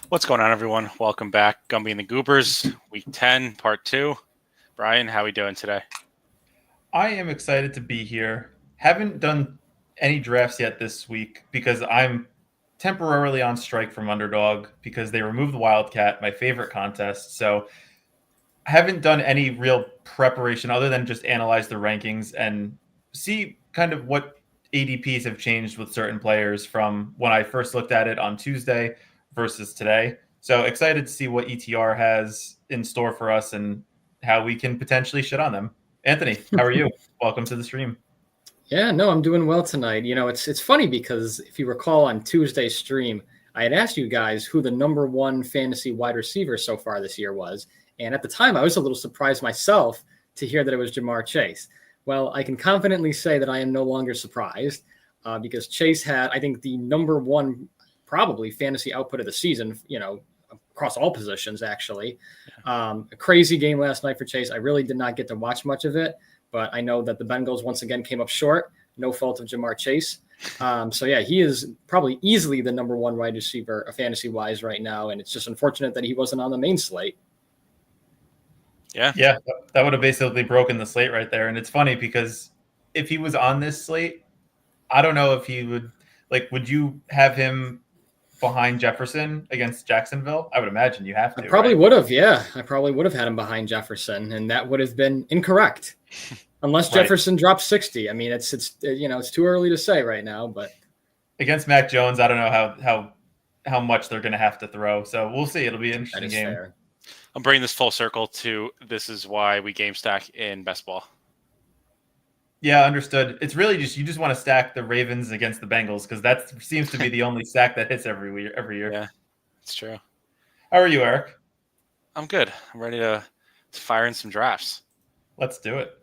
What's going on, everyone? Welcome back. Gumby and the Goobers, Week 10, Part 2. Brian, how we doing today? I am excited to be here. Haven't done any drafts yet this week because I'm temporarily on strike from Underdog because they removed the Wildcat, my favorite contest. So I haven't done any real preparation other than just analyze the rankings and see kind of what ADPs have changed with certain players from when I first looked at it on Tuesday versus today. So excited to see what ETR has in store for us and how we can potentially shit on them. Anthony, how are you? Welcome to the stream. Yeah, no, I'm doing well tonight. It's funny because if you recall on Tuesday's stream, I had asked you guys who the number one fantasy wide receiver so far this year was. And at the time, I was a little surprised myself to hear that it was Jamar Chase. Well, I can confidently say that I am no longer surprised because Chase had, I think, the number one probably fantasy output of the season, across all positions, actually. A crazy game last night for Chase. I really did not get to watch much of it, but I know that the Bengals once again came up short. No fault of Jamar Chase. He is probably easily the number one wide receiver fantasy-wise right now, and it's just unfortunate that he wasn't on the main slate. Yeah, that would have basically broken the slate right there. And it's funny because if he was on this slate, I don't know if he would would you have him behind Jefferson against Jacksonville? I would imagine you have to. I probably right? would have, yeah. I probably would have had him behind Jefferson, and that would have been incorrect. Unless Right. Jefferson drops 60. I mean, it's too early to say right now, but Against Mac Jones, I don't know how much they're going to have to throw. So we'll see. It'll be an that interesting is game. fair. I'm bringing this full circle to this is why we game stack in best ball. Yeah, understood. It's really just you just want to stack the Ravens against the Bengals because that seems to be the only stack that hits every year. Yeah, it's true. How are you, Eric? I'm good. I'm ready to fire in some drafts. Let's do it.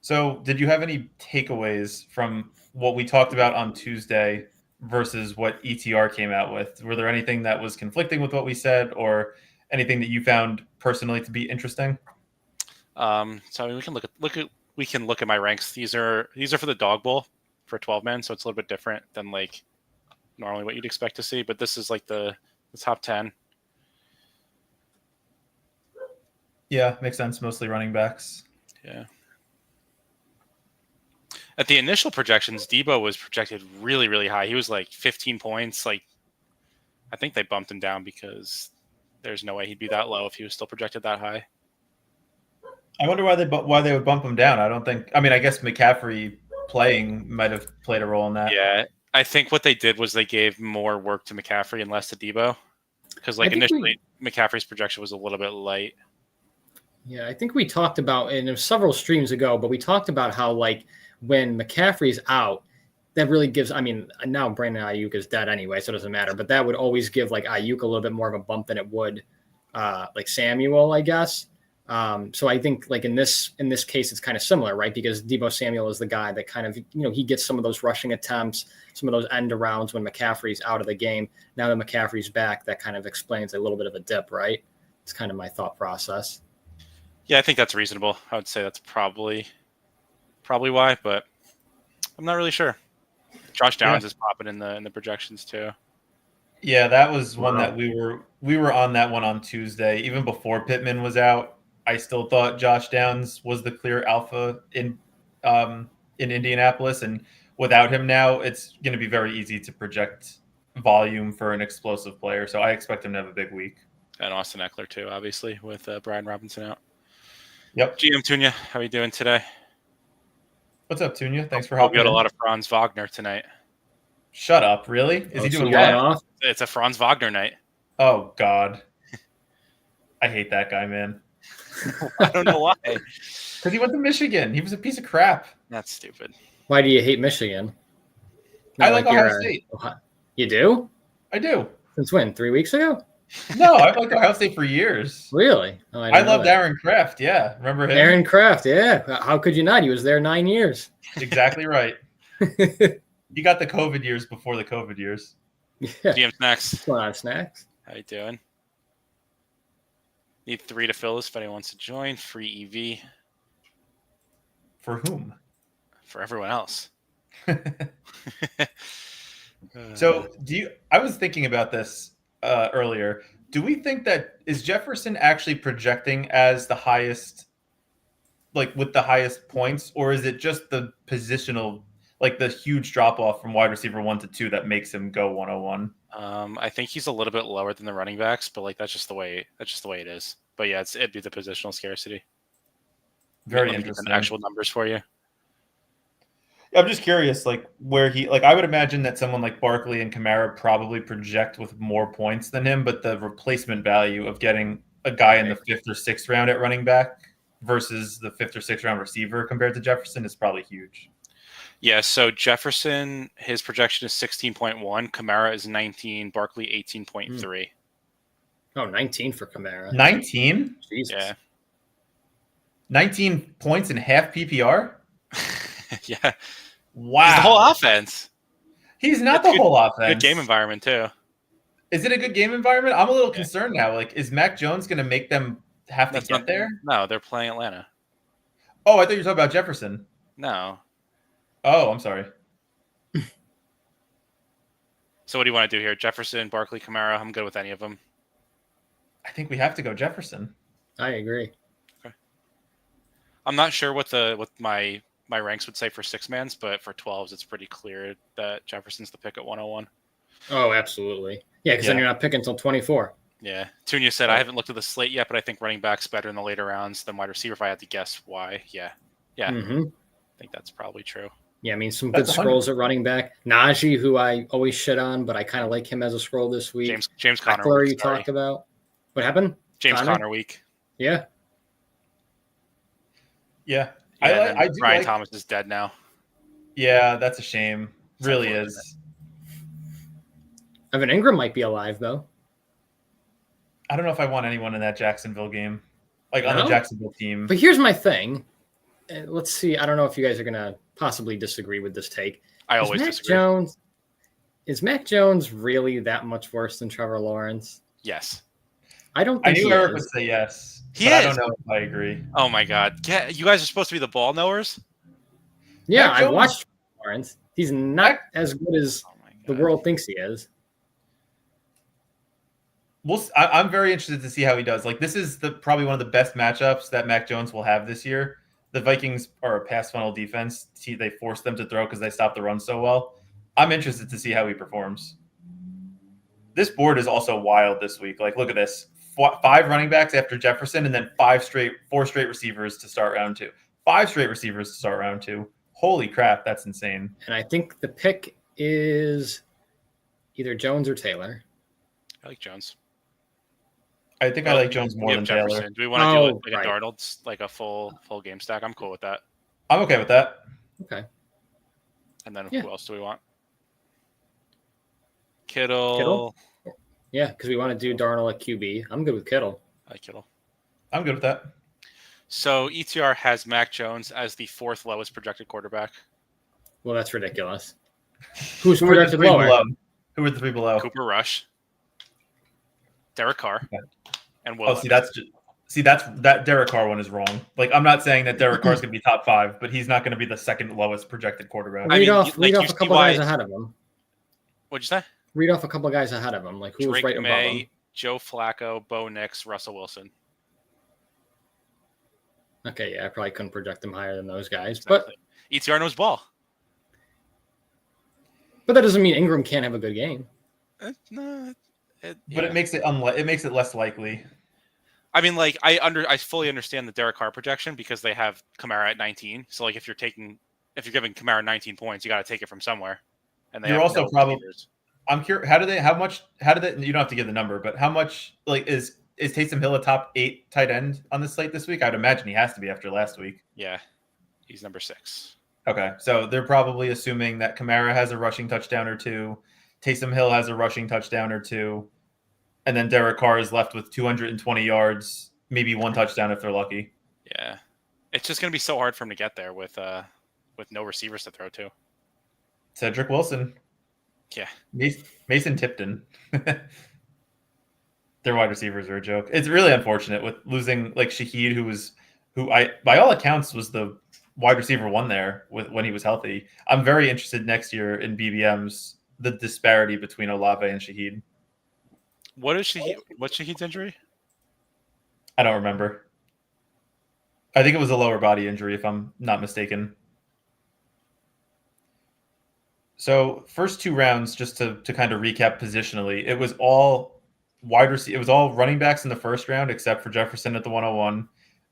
So, did you have any takeaways from what we talked about on Tuesday versus what ETR came out with? Were there anything that was conflicting with what we said, or anything that you found personally to be interesting? We can look at my ranks. These are for the dog bowl for 12 man, so it's a little bit different than like normally what you'd expect to see. But this is like the top 10. Yeah, makes sense. Mostly running backs. Yeah. At the initial projections, Debo was projected really, really high. He was like 15 points. Like, I think they bumped him down because there's no way he'd be that low if he was still projected that high. I wonder why they would bump him down. I don't think. I mean, I guess McCaffrey playing might have played a role in that. Yeah, I think what they did was they gave more work to McCaffrey and less to Debo because initially McCaffrey's projection was a little bit light. Yeah, I think we talked about, and it was several streams ago, but we talked about how when McCaffrey's out, that really gives. I mean, now Brandon Ayuk is dead anyway, so it doesn't matter. But that would always give Ayuk a little bit more of a bump than it would Samuel, I guess. So I think in this case, it's kind of similar, right? Because Deebo Samuel is the guy that kind of, he gets some of those rushing attempts, some of those end arounds when McCaffrey's out of the game. Now that McCaffrey's back, that kind of explains a little bit of a dip, right? It's kind of my thought process. Yeah, I think that's reasonable. I would say that's probably why, but I'm not really sure. Josh Downs is popping in the projections too. Yeah, that was one that we were on that one on Tuesday. Even before Pittman was out, I still thought Josh Downs was the clear alpha in Indianapolis, and without him now, it's going to be very easy to project volume for an explosive player. So I expect him to have a big week. And Austin Eckler too, obviously, with Brian Robinson out. Yep. GM Tunya, how are you doing today? What's up, Tunya? Thanks for helping. We got a lot of Franz Wagner tonight. Shut up! Really? Is he doing going what? off? It's a Franz Wagner night. Oh God, I hate that guy, man. I don't know why. Because he went to Michigan. He was a piece of crap. That's stupid. Why do you hate Michigan? I like Ohio State. You do? I do. Since when? 3 weeks ago? No, I've liked Ohio State for years. Really? Oh, I loved Aaron Kraft. Yeah, remember him? Aaron Kraft. Yeah. How could you not? He was there 9 years. Exactly right. You got the COVID years before the COVID years. Yeah. GM Snacks. What's going on, Snacks? How you doing? Need 3 to fill this if anyone wants to join. Free EV. For whom? For everyone else. So I was thinking about this. earlier. Do we think that is Jefferson actually projecting as the highest, like with the highest points, or is it just the positional, like the huge drop off from wide receiver 1 to 2 that makes him go 101? I think he's a little bit lower than the running backs, but like that's just the way it is. But yeah, it'd be the positional scarcity. Very Let me get interesting. the actual numbers for you. I'm just curious, like where he, like I would imagine that someone like Barkley and Kamara probably project with more points than him, but the replacement value of getting a guy in the 5th or 6th round at running back versus the 5th or 6th round receiver compared to Jefferson is probably huge. Yeah, so Jefferson, his projection is 16.1, Kamara is 19, Barkley 18.3. Oh, 19 for Kamara. 19? Jesus. Yeah. 19 points in half PPR? Yeah. Wow. He's the whole offense. He's not It's the good- whole offense. Good game environment too. Is it a good game environment? I'm a little concerned now. Like, is Mac Jones going to make them have to get there? No, they're playing Atlanta. Oh, I thought you were talking about Jefferson. No. Oh, I'm sorry. So what do you want to do here? Jefferson, Barkley, Kamara. I'm good with any of them. I think we have to go Jefferson. I agree. Okay. I'm not sure what my ranks would say for 6-mans, but for 12s, it's pretty clear that Jefferson's the pick at 101. Oh, absolutely. Yeah, because then you're not picking until 24. Yeah. Tunya said, I haven't looked at the slate yet, but I think running back's better in the later rounds than wide receiver if I had to guess why. Yeah. Yeah. Mm-hmm. I think that's probably true. Yeah, I mean, some good scrolls at running back. Najee, who I always shit on, but I kind of like him as a scroll this week. James Conner. Eckler, you talked about. What happened? James Conner week. Yeah. Yeah. I do Brian Thomas is dead now. Yeah, that's a shame. Really is. Evan Ingram might be alive, though. I don't know if I want anyone in that Jacksonville game, like on the Jacksonville team. But here's my thing. Let's see. I don't know if you guys are going to possibly disagree with this take. I always disagree. Is Mac Jones really that much worse than Trevor Lawrence? Yes. I don't think I knew Eric would say yes. I don't know if I agree. Oh, my God. Yeah, you guys are supposed to be the ball knowers? Yeah, I watched Lawrence. He's not as good as the world thinks he is. I'm very interested to see how he does. Like, this is probably one of the best matchups that Mac Jones will have this year. The Vikings are a pass funnel defense. They force them to throw because they stop the run so well. I'm interested to see how he performs. This board is also wild this week. Like, look at this. 5 running backs after Jefferson, and then 4 straight receivers to start round 2. 5 straight receivers to start round 2. Holy crap, that's insane. And I think the pick is either Jones or Taylor. I like Jones. I think I like Jones more than Jefferson. Taylor. Do we want to do like a Darnold's, like a full game stack? I'm cool with that. I'm okay with that. Okay. And then who else do we want? Kittle. Yeah, because we want to do Darnold at QB. I'm good with Kittle. I like Kittle. I'm good with that. So ETR has Mac Jones as the 4th lowest projected quarterback. Well, that's ridiculous. Who's projected lower? Who are the 3 below? Cooper Rush, Derek Carr, and Will. Oh, that Derek Carr one is wrong. Like, I'm not saying that Derek Carr is going to be top 5, but he's not going to be the 2nd lowest projected quarterback. Read off a couple guys ahead of him. What'd you say? Read off a couple guys ahead of him. Like, who's Drake right above him? Joe Flacco, Bo Nix, Russell Wilson. Okay, yeah, I probably couldn't project them higher than those guys. Exactly. But ETR knows ball. But that doesn't mean Ingram can't have a good game. But it makes it less likely. I mean, like, I fully understand the Derek Carr projection because they have Kamara at 19. So, like, if you're giving Kamara 19 points, you got to take it from somewhere. And you're also probably. I'm curious. How do they? You don't have to give the number, but how much is Taysom Hill a top 8 tight end on the slate this week? I'd imagine he has to be after last week. Yeah, he's number 6. Okay, so they're probably assuming that Kamara has a rushing touchdown or 2, Taysom Hill has a rushing touchdown or 2, and then Derek Carr is left with 220 yards, maybe 1 touchdown if they're lucky. Yeah, it's just going to be so hard for him to get there with no receivers to throw to. Cedric Wilson. Yeah. Mason Tipton. Their wide receivers are a joke. It's really unfortunate with losing like Shaheed, who by all accounts was the wide receiver 1 there when he was healthy. I'm very interested next year in BBMs, the disparity between Olave and Shaheed. What is what's Shaheed's injury? I don't remember. I think it was a lower body injury, if I'm not mistaken. So first two rounds, just to kind of recap positionally, it was all it was all running backs in the first round, except for Jefferson at the 101.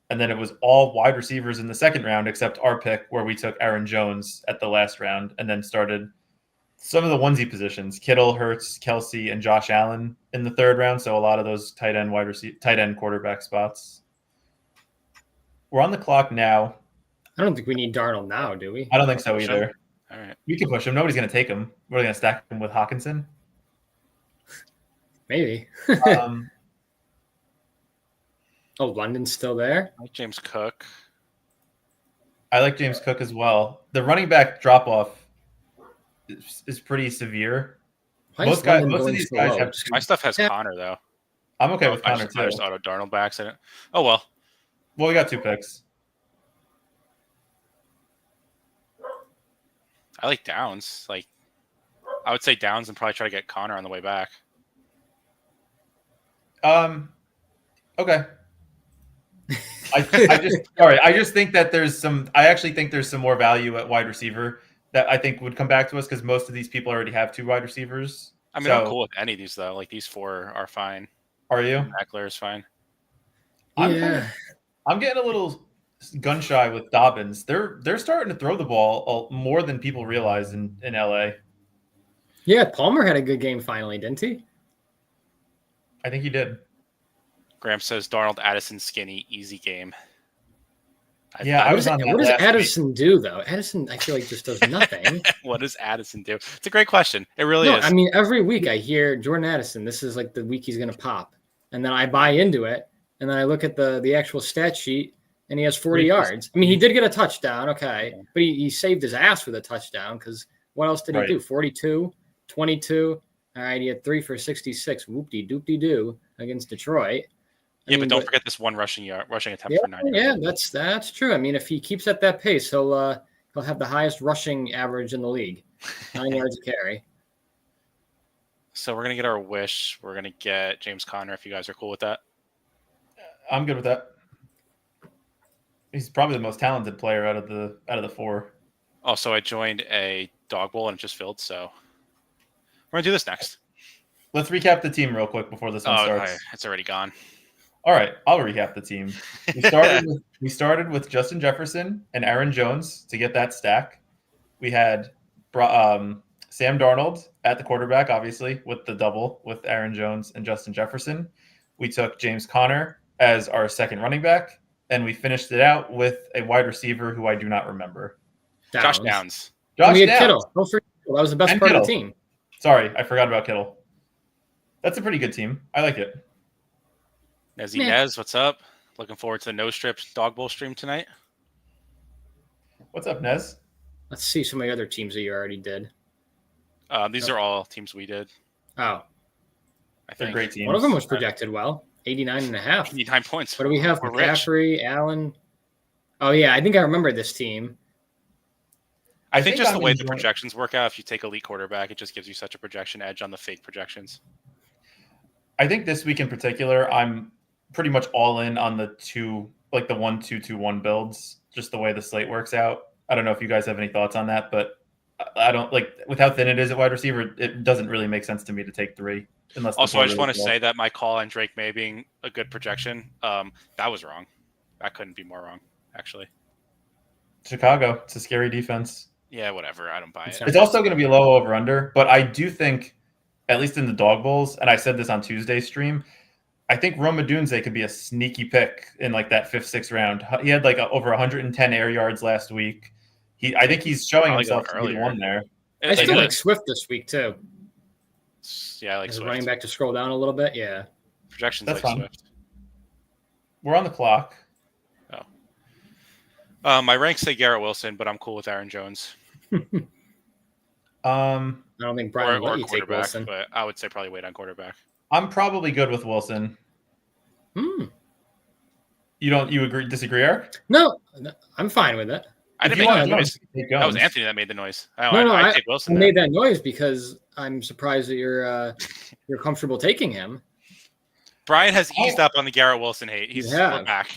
And then it was all wide receivers in the second round, except our pick, where we took Aaron Jones at the last round, and then started some of the onesie positions: Kittle, Hurts, Kelsey, and Josh Allen in the third round. So a lot of those tight end quarterback spots. We're on the clock now. I don't think we need Darnold now, do we? I don't think so either. All right. We can push him. Nobody's going to take him. We're going to stack him with Hawkinson. Maybe. Oh, London's still there? I like James Cook. I like James Cook as well. The running back drop-off is pretty severe. Most of these guys have... My stuff has Connor, though. I'm okay with Connor, too. I just auto Darnold by accident. Oh, well. Well, we got 2 picks. I like Downs. Like, I would say Downs and probably try to get Connor on the way back. Okay. I just think that I actually think there's some more value at wide receiver that I think would come back to us because most of these people already have 2 wide receivers. I mean, I'm cool with any of these though. Like these 4 are fine. Are you? Eckler is fine. Yeah. I'm getting a little gun shy with Dobbins. They're starting to throw the ball more than people realize in LA. Yeah, Palmer had a good game finally, didn't he? I think he did. Graham says Darnold, Addison, skinny, easy game. What does Addison do though? Addison, I feel like just does nothing. What does Addison do? It's a great question. It really is. I mean, every week I hear Jordan Addison. This is like the week he's going to pop, and then I buy into it, and then I look at the actual stat sheet, and he has 40 yards. I mean, he did get a touchdown, okay, but he saved his ass with a touchdown because what else did he do? 42, 22. All right, he had 3 for 66. Whoop-de-doop-de-doo against Detroit. But don't forget this one rushing attempt for 9 yards. Yeah, that's true. I mean, if he keeps at that pace, he'll have the highest rushing average in the league, 9 yards a carry. So we're gonna get our wish. We're gonna get James Conner. If you guys are cool with that, I'm good with that. He's probably the most talented player out of the 4. Also, I joined a dog bowl and it just filled. So we're gonna do this next. Let's recap the team real quick before this one starts. Okay. It's already gone. All right, I'll recap the team. We started with Justin Jefferson and Aaron Jones to get that stack. We had Sam Darnold at the quarterback, obviously, with the double with Aaron Jones and Justin Jefferson. We took James Conner as our second running back, and we finished it out with a wide receiver who I do not remember. Josh Downs. We had Kittle. Don't forget Kittle. That was the best part of the team. Sorry, I forgot about Kittle. That's a pretty good team. I like it. Nez, what's up? Looking forward to the No Strips Dog Bowl stream tonight. What's up, Nez? Let's see some of the other teams that you already did. These are all teams we did. Oh. I think. They're great teams. One of them was projected well. 89.5. 89 points. What do we have? McCaffrey, Allen. Oh, yeah. I think I remember this team. I think just the way the projections work out, if you take elite quarterback, it just gives you such a projection edge on the fake projections. I think this week in particular, I'm pretty much all in on the 1-2-2-1 builds, just the way the slate works out. I don't know if you guys have any thoughts on that, but I don't with how thin it is at wide receiver, it doesn't really make sense to me to take 3. Also, I just want to say that my call on Drake May being a good projection, that was wrong. That couldn't be more wrong, actually. Chicago, it's a scary defense. Yeah, whatever. I don't buy it. It's also going to be a low over-under, but I do think, at least in the dog bowls, and I said this on Tuesday's stream, I think Rome Odunze could be a sneaky pick in that 5th, 6th round. He had over 110 air yards last week. I think he's showing himself to be the one there. I still like Swift this week too. Yeah, I like Swift. Running back to scroll down a little bit. Yeah, projections that's like fun. Swift. We're on the clock. My ranks say Garrett Wilson, but I'm cool with Aaron Jones. I don't think Brian or let you take Wilson, but I would say probably wait on quarterback. I'm probably good with Wilson. You disagree, Eric? No, I'm fine with it. I didn't make that noise. That was Anthony that made the noise. I take Wilson. I made that noise because I'm surprised that you're comfortable taking him. Brian has eased up on the Garrett Wilson hate. We're back.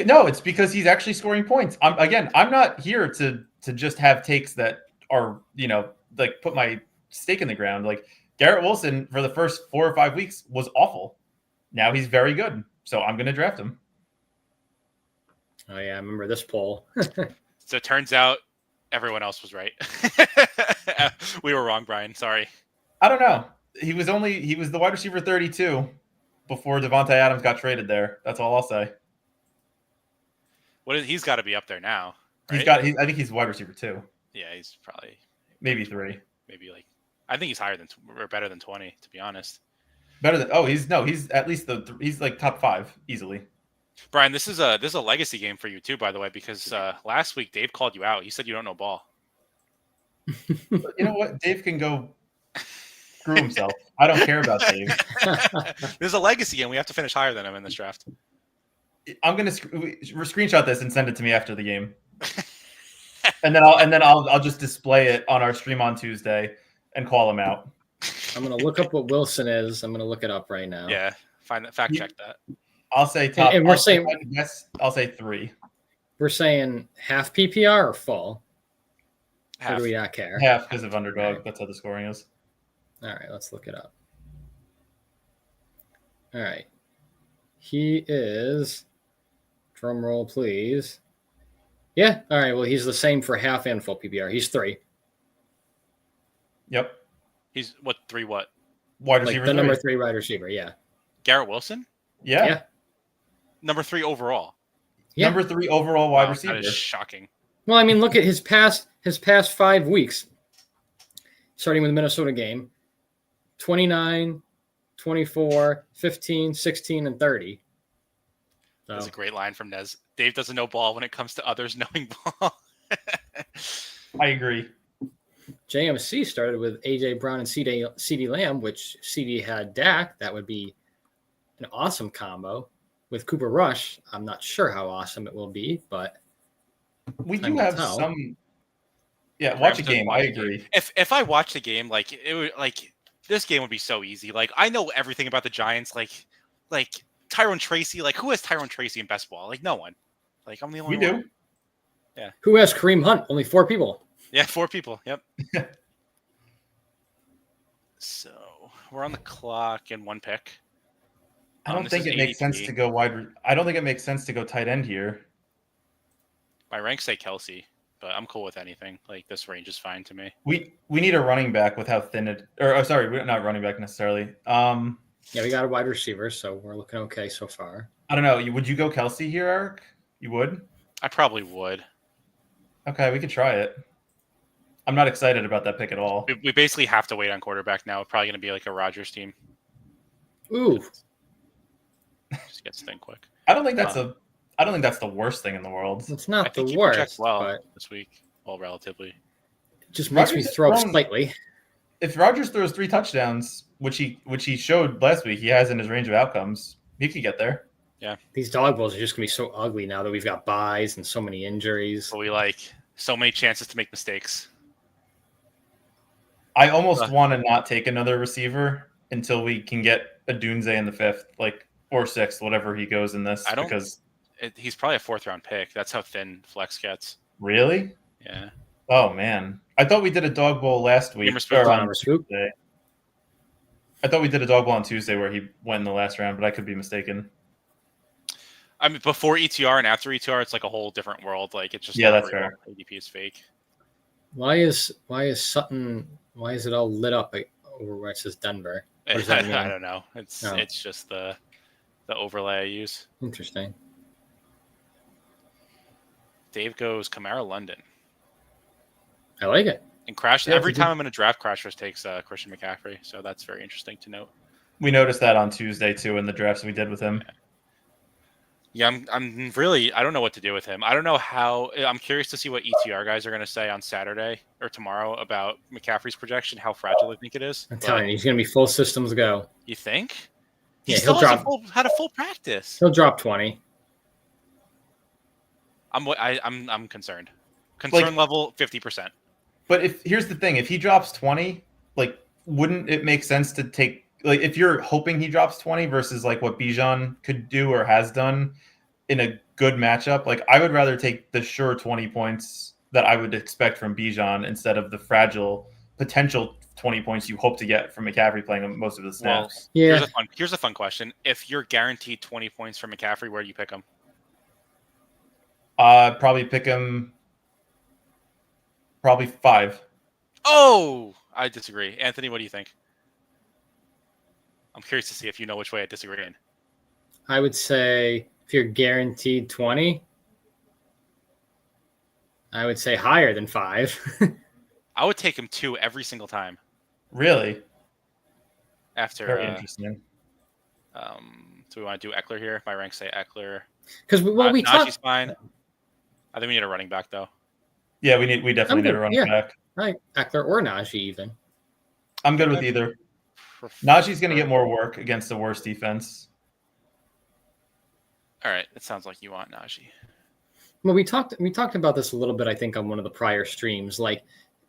No, it's because he's actually scoring points. I'm not here to just have takes that are, like put my stake in the ground. Like Garrett Wilson for the first 4 or 5 weeks was awful. Now he's very good. So I'm going to draft him. Oh yeah, I remember this poll. So it turns out everyone else was right. We were wrong, Brian. Sorry. I don't know. He was the wide receiver 32 before Devontae Adams got traded there. That's all I'll say. He's got to be up there now. Right? I think he's wide receiver 2. Yeah, he's probably maybe 3. Maybe I think he's higher than or better than 20, to be honest. Better than he's at least he's like top 5 easily. Brian, this is a legacy game for you too, by the way, because last week Dave called you out. He said you don't know ball. You know what? Dave can go screw himself. I don't care about Dave. This is a legacy game. We have to finish higher than him in this draft. I'm gonna screenshot this and send it to me after the game, and then I'll just display it on our stream on Tuesday and call him out. I'm gonna look up what Wilson is. I'm gonna look it up right now. Yeah, find that. Fact check that. I'll say top. And we're saying yes. I'll say 3. We're saying half PPR or full. Half. Or do we not care? Half because of underdog. Right. That's how the scoring is. All right, let's look it up. All right. He is, drum roll, please. Yeah. All right. Well, he's the same for half and full PPR. He's 3. Yep. He's what 3 what? Wide Like receiver. the number 3 wide receiver. Yeah. Garrett Wilson? Yeah. Number 3 overall. Yeah. Number 3 overall wide receiver. That is shocking. Well, I mean, look at his past 5 weeks, starting with the Minnesota game, 29, 24, 15, 16, and 30. So. That's a great line from Nez. Dave doesn't know ball when it comes to others knowing ball. I agree. JMC started with A.J. Brown and CD Lamb, which CD had Dak. That would be an awesome combo. With Cooper Rush, I'm not sure how awesome it will be, but we do have some. Yeah, watch a game. I agree. If I watched the game, it would this game would be so easy. I know everything about the Giants. Like Tyrone Tracy. Who has Tyrone Tracy in best ball? No one. I'm the only one. We do. Yeah. Who has Kareem Hunt? Only 4 people. Yeah, 4 people. Yep. So we're on the clock in 1 pick. I don't think it makes sense to go wide. I don't think it makes sense to go tight end here. My ranks say Kelsey, but I'm cool with anything. This range is fine to me. We need a running back with how thin it. Sorry, we're not running back necessarily. Yeah, we got a wide receiver, so we're looking okay so far. I don't know. Would you go Kelsey here, Eric? You would? I probably would. Okay, we could try it. I'm not excited about that pick at all. We basically have to wait on quarterback now. It's probably going to be a Rodgers team. Ooh. Just gets thin quick. I don't think that's the worst thing in the world. It's not the he worst. Well but this week, relatively. It just makes me throw up slightly. If Rodgers throws 3 touchdowns, which he showed last week, he has in his range of outcomes. He could get there. Yeah. These dog balls are just gonna be so ugly now that we've got buys and so many injuries. But we so many chances to make mistakes. I almost want to not take another receiver until we can get a Dunze in the 5th, or 6th, whatever he goes in this. He's probably a 4th round pick. That's how thin flex gets. Really? Yeah. Oh man, I thought we did a dog bowl last week. I thought we did a dog bowl on Tuesday where he went in the last round, but I could be mistaken. I mean, before ETR and after ETR, it's a whole different world. It's just that's fair. ADP is fake. Why is Sutton? Why is it all lit up over where it says Denver? What does that mean? I don't know. It's just the overlay I use. Interesting. Dave goes Camara London. I like it. And Crash. Yeah, every time I'm in a draft, Crashers takes Christian McCaffrey. So that's very interesting to note. We noticed that on Tuesday too in the drafts we did with him. Yeah, I'm really. I don't know what to do with him. I don't know how. I'm curious to see what ETR guys are going to say on Saturday or tomorrow about McCaffrey's projection. How fragile they think it is. I'm telling you, he's going to be full systems go. You think? Yeah, he'll had a full practice. He'll drop 20. I'm concerned. Concern level 50%. But here's the thing: if he drops 20, wouldn't it make sense to take like if you're hoping he drops 20 versus like what Bijan could do or has done in a good matchup, like I would rather take the sure 20 points that I would expect from Bijan instead of the fragile potential 20 points you hope to get from McCaffrey playing most of the Well, snaps. Yeah. here's a fun question. If you're guaranteed 20 points from McCaffrey, where do you pick him? Probably pick him probably 5. Oh, I disagree. Anthony, what do you think? I'm curious to see if you know which way I disagree in. I would say if you're guaranteed 20, I would say higher than 5. I would take him 2 every single time Really? after. Very interesting. So we want to do Eckler here. My ranks say Eckler. Because we Najee's talked. fine. I think we need a running back though. Yeah, we definitely need a running back. Right, Eckler or Najee even. I'm good with either. Najee's going to get more work against the worst defense. All right, it sounds like you want Najee. Well, we talked about this a little bit, I think, on one of the prior streams. Like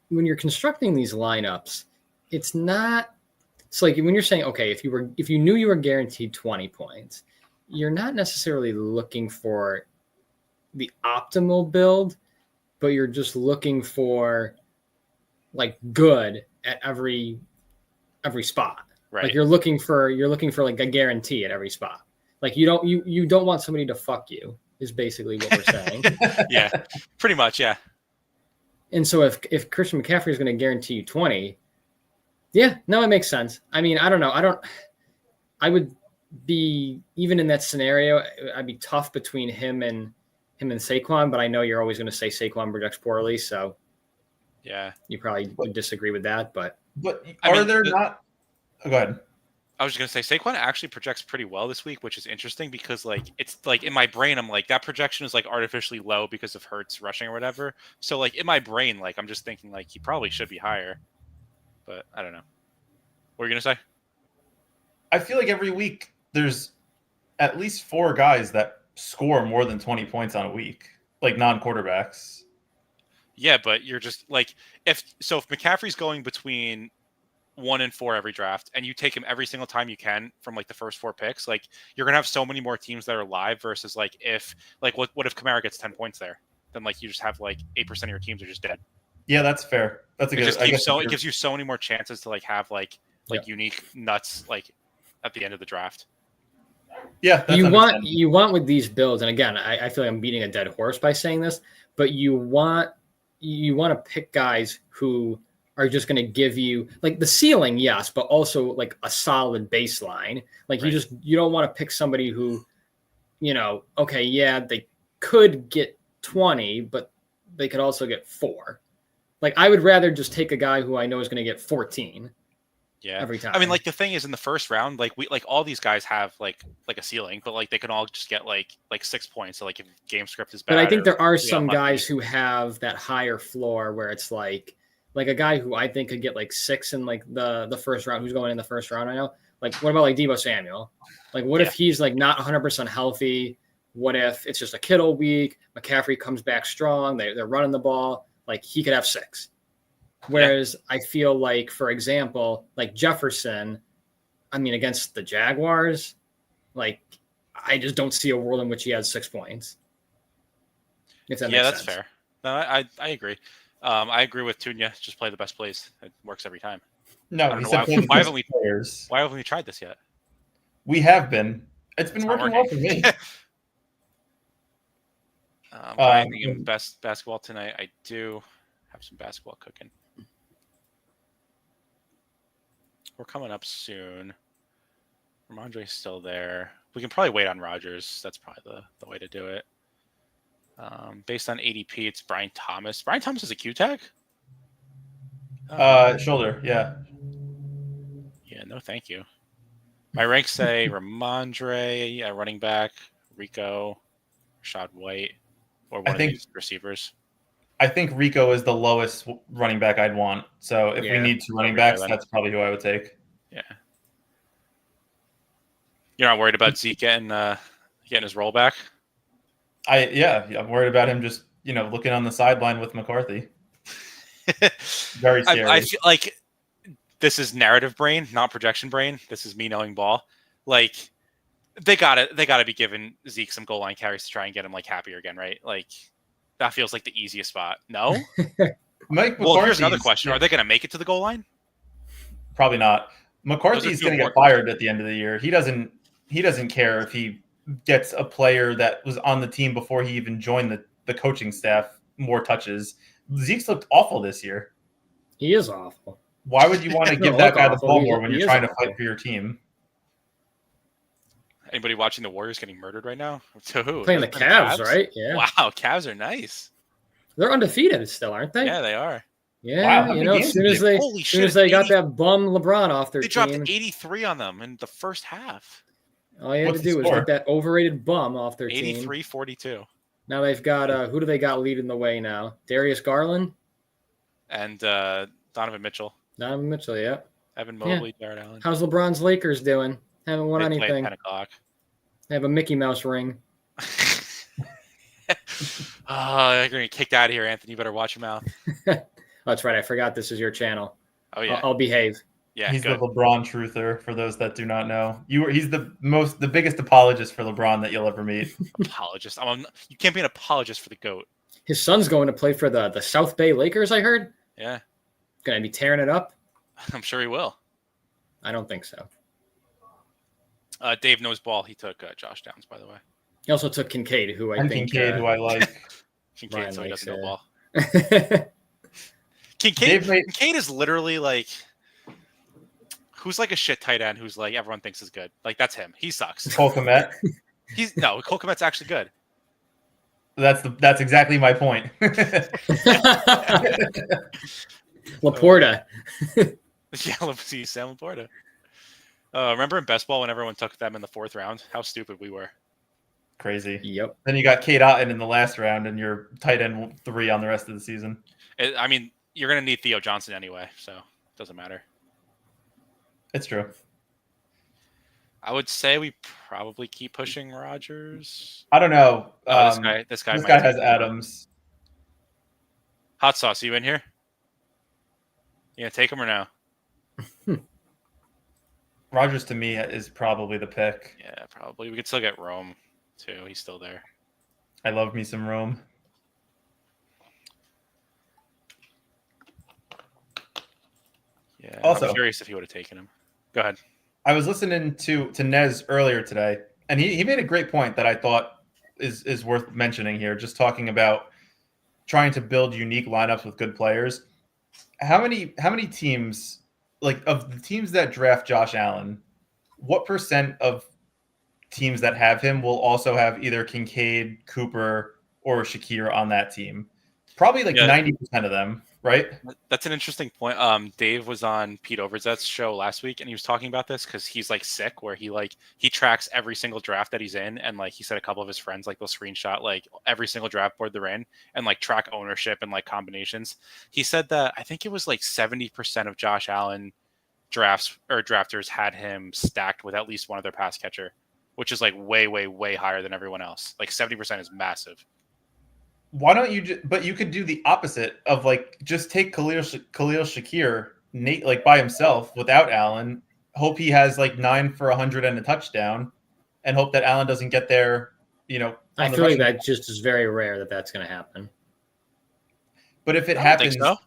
when you're constructing these lineups, it's not. It's like when you're saying, okay, if you knew you were guaranteed 20 points, you're not necessarily looking for the optimal build, but you're just looking for like good at every spot. Right. Like you're looking for like a guarantee at every spot. Like you don't want somebody to fuck you is basically what we're saying. Yeah, pretty much. Yeah. And so if Christian McCaffrey is going to guarantee you 20, yeah, no, it makes sense. I mean, I don't know. I would be, even in that scenario, I'd be tough between him and Saquon, but I know you're always going to say Saquon projects poorly. So yeah, you probably would disagree with that, but not? Go ahead. I was just gonna say Saquon actually projects pretty well this week, which is interesting because like it's like in my brain I'm like that projection is like artificially low because of Hurts rushing or whatever. So like in my brain, like I'm just thinking like he probably should be higher, but I don't know. What were you gonna say? I feel like every week there's at least 4 guys that score more than 20 points on a week, like non-quarterbacks. Yeah, but you're just like if McCaffrey's going between 1 and 4 every draft, and you take him every single time you can from like the first 4 picks, like you're gonna have so many more teams that are live versus like if like what if Kamara gets 10 points there, then like you just have like 8% of your teams are just dead. Yeah, that's fair. That's a good. It gives you so many more chances to like have like unique nuts like at the end of the draft. Yeah, that's you want with these builds, and again, I feel like I'm beating a dead horse by saying this, but you want to pick guys who are just going to give you like the ceiling, yes, but also like a solid baseline. Like right. you don't want to pick somebody who, okay, yeah, they could get 20, but they could also get 4. Like I would rather just take a guy who I know is going to get 14. Yeah. Every time. I mean, like the thing is in the first round, like we all these guys have like a ceiling, but like they can all just get like 6 points. So like if game script is bad. But I think there are some guys who have that higher floor where it's like a guy who I think could get like 6 in like the first round, who's going in the first round right now. Like what about like Deebo Samuel? Like what if he's like not 100% healthy? What if it's just a Kittle week? McCaffrey comes back strong. They're running the ball. Like he could have 6. Whereas I feel like, for example, like Jefferson, I mean, against the Jaguars, like I just don't see a world in which he has 6 points. If that makes that's sense. fair. No, I agree. I agree with Tunya. Just play the best plays. It works every time. No, why haven't we tried this yet? We have been. It's been working well for me. Playing best basketball tonight. I do have some basketball cooking. We're coming up soon. Ramondre's still there. We can probably wait on Rodgers. That's probably the way to do it. Based on ADP, it's Brian Thomas. Brian Thomas is a Q tag? Shoulder, yeah. Yeah, no thank you. My ranks say Ramondre, running back, Rico, Rashad White, or one of these receivers. I think Rico is the lowest running back I'd want. So if we need 2 running backs, that's probably who I would take. Yeah. You're not worried about Zeke getting his rollback? I'm worried about him just, looking on the sideline with McCarthy. Very scary. I feel like this is narrative brain, not projection brain. This is me knowing ball. Like they gotta be giving Zeke some goal line carries to try and get him like happier again, right? Like that feels like the easiest spot. No. Mike Well, here's McCarthy's- another question: are they going to make it to the goal line? Probably not. McCarthy's going to get fired at the end of the year. He doesn't care if he gets a player that was on the team before he even joined the coaching staff more touches. Zeke's looked awful this year. He is awful. Why would you want to give that guy the ball more when He you're is trying to awful. fight for your team? Anybody watching the Warriors getting murdered right now? To who? Playing the Cavs, right? Yeah. Wow, Cavs are nice. They're undefeated still, aren't they? Yeah, they are. Yeah, Wow, how you many know, games as soon did as they- they, Holy as soon shit, as they got 80 that bum LeBron off their They dropped team, 83 on them in the first half. all you had What's to the do was score? get that overrated bum off their team. 83-42. Now they've got who do they got leading the way now? Darius Garland, And Donovan Mitchell, Donovan Mitchell. Yeah. Evan Mobley, Jared Allen. How's LeBron's Lakers doing? Haven't won They play at anything. 10 o'clock. They have a Mickey Mouse ring. Oh, you're going to get kicked out of here, Anthony. You better watch your mouth. That's right. I forgot this is your channel. Oh, yeah. I'll behave. Yeah, He's good. the LeBron truther. For those that do not know, he's the biggest apologist for LeBron that you'll ever meet. Apologist. You can't be an apologist for the GOAT. His son's going to play for the South Bay Lakers, I heard. Yeah, Going to be tearing it up. I'm sure he will. I don't think so. Dave knows ball. He took Josh Downs, by the way. He also took Kincaid, who I And think Kincaid, who I like. Kincaid, Ryan so he likes doesn't know it. ball. Kincaid Dave made- Kincaid is literally like, who's like a shit tight end who's like everyone thinks is good. Like that's him. He sucks. Cole Kmet. Cole Kmet's actually good. That's exactly my point. Laporta. Yeah, let's see Sam Laporta. Remember in best ball when everyone took them in the 4th round? How stupid we were. Crazy. Yep. Then you got Kate Otten in the last round, and you're tight end 3 on the rest of the season. I mean, you're gonna need Theo Johnson anyway, so it doesn't matter. It's true. I would say we probably keep pushing Rodgers. I don't know. This guy This might guy take has him. Adams. Hot sauce. You in here? You gonna take him or no? Rodgers to me is probably the pick. Yeah, probably. We could still get Rome too. He's still there. I love me some Rome. Yeah. Also- I'm curious if he would have taken him. Go ahead. I was listening to Nez earlier today, and he made a great point that I thought is worth mentioning here. Just talking about trying to build unique lineups with good players. How many teams, like of the teams that draft Josh Allen, what % of teams that have him will also have either Kincaid, Cooper, or Shakir on that team? Probably like 90% of them, right? That's an interesting point. Dave was on Pete Overzet's show last week, and he was talking about this because he's like sick, where he tracks every single draft that he's in, and like he said, a couple of his friends like they'll screenshot like every single draft board they're in, and like track ownership and like combinations. He said that I think it was like 70% of Josh Allen drafts or drafters had him stacked with at least one of their pass catcher, which is like way, way, way higher than everyone else. Like 70% is massive. Why don't you but you could do the opposite of like just take Khalil Shakir like by himself without Allen, hope he has like 9 for 100 and a touchdown, and hope that Allen doesn't get there, I feel like that just is very rare that that's going to happen. But if it I don't happens, think so.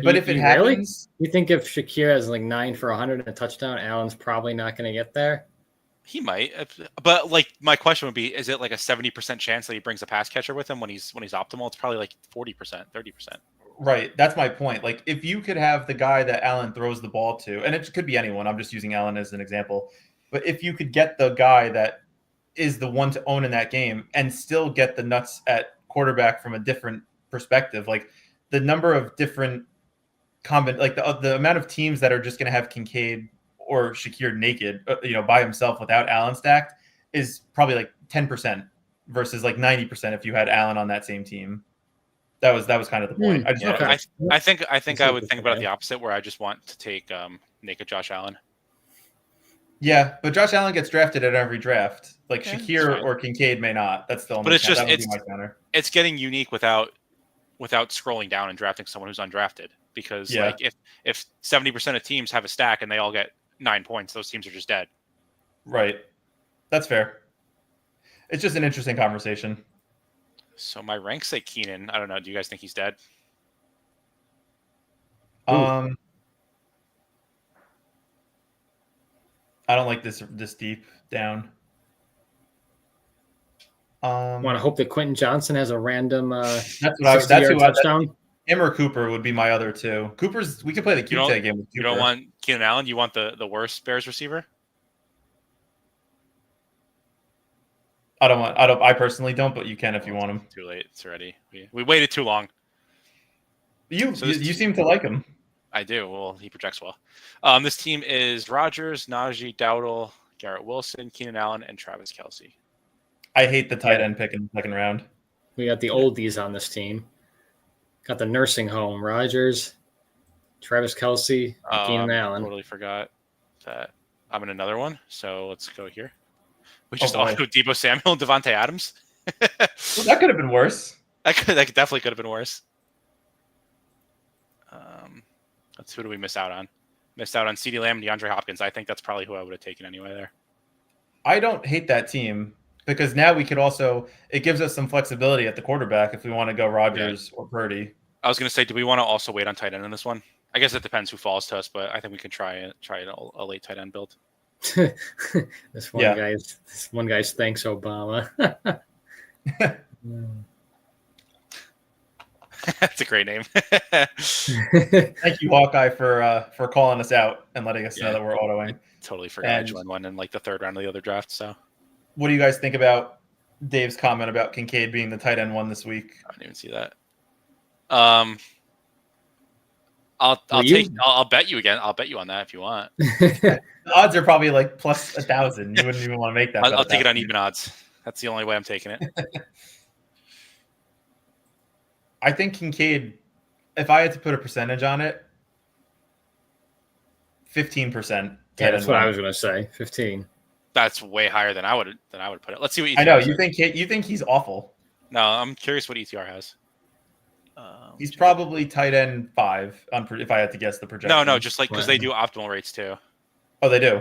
but if it happens, You think if Shakir has like 9 for 100 and a touchdown, Allen's probably not going to get there? He might, but like my question would be: is it like a 70% chance that he brings a pass catcher with him when he's optimal? It's probably like 40%, 30%. right? That's my point. Like if you could have the guy that Allen throws the ball to, and it could be anyone. I'm just using Allen as an example. But if you could get the guy that is the one to own in that game and still get the nuts at quarterback from a different perspective, like the number of different like the amount of teams that are just going to have Kincaid or Shakir naked, by himself without Allen stacked is probably like 10% versus like 90% if you had Allen on that same team. That was kind of the point. I just I think I would think about it the opposite, where I just want to take naked Josh Allen. Yeah, but Josh Allen gets drafted at every draft. Like Yeah, Shakir or Kincaid may not. That's the only. But it's just that would be my counter. it's getting unique without scrolling down and drafting someone who's undrafted. because Yeah. like if 70% of teams have a stack and they all get 9 points, those teams are just dead. Right. That's fair. It's just an interesting conversation. So my ranks say Keenan. I don't know. Do you guys think he's dead? Ooh. I don't like this deep down. Want to hope that Quentin Johnson has a random That's that's who touchdown. him or Cooper would be my other two. Cooper's. We could play the cute tag game with Cooper. You don't want Keenan Allen. You want the worst Bears receiver. I personally don't, but you can if you want him. Too late. It's already. We waited too long. You seem to like him. I do. Well, he projects well. This team is Rodgers, Najee, Dowdle, Garrett Wilson, Keenan Allen, and Travis Kelce. I hate the tight end pick in the second round. We got the oldies on this team. Got the nursing home. Rodgers, Travis Kelce, and Keenan Allen. Totally forgot that I'm in another one. So let's go here. We just boy. auto Deebo Samuel and Devontae Adams. Well, that could have been worse. That definitely could have been worse. Who do we miss out on? Missed out on CeeDee Lamb and DeAndre Hopkins. I think that's probably who I would have taken anyway there. I don't hate that team because now we could also it gives us some flexibility at the quarterback if we want to go Rodgers or Purdy. I was going to say, do we want to also wait on tight end in this one? I guess it depends who falls to us, but I think we can try a late tight end build. This one guy's thanks Obama. That's a great name. Thank you, Hawkeye, for calling us out and letting us know that we're autoing. I totally forgot I joined one in like the third round of the other draft. So, what do you guys think about Dave's comment about Kincaid being the tight end one this week? I didn't even see that. I'll bet you again. I'll bet you on that if you want. The odds are probably like plus 1,000. You wouldn't even want to make that. I'll take it on even odds. That's the only way I'm taking it. I think Kincaid, if I had to put a percentage on it, 15%. Yeah, that's what I was going to say. 15. That's way higher than I would put it. Let's see what ETR I know says. you think he's awful. No, I'm curious what ETR has. He's probably tight end 5 if I had to guess the projection. No, just like because they do optimal rates too. Oh, they do.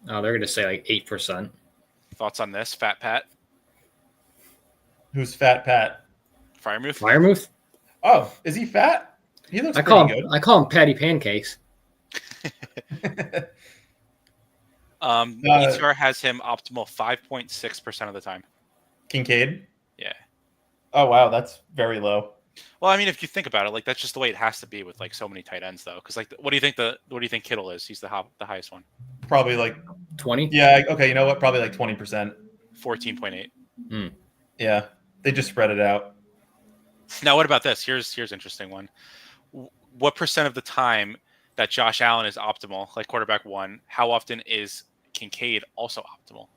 Oh, they're going to say like 8%. Thoughts on this, Fat Pat? Who's Fat Pat? Firemouth? Oh, is he fat? He looks good. I call him Patty Pancakes. ETR has him optimal 5.6% of the time. Kincaid? Yeah. Oh, wow. That's very low. Well, I mean, if you think about it, like that's just the way it has to be with like so many tight ends, though. Because like, what do you think Kittle is? He's the highest one. Probably like 20. Yeah. Okay. You know what? Probably like 20%. 14.8. Yeah. They just spread it out. Now, what about this? Here's an interesting one. What percent of the time that Josh Allen is optimal, like quarterback 1, how often is Kincaid also optimal?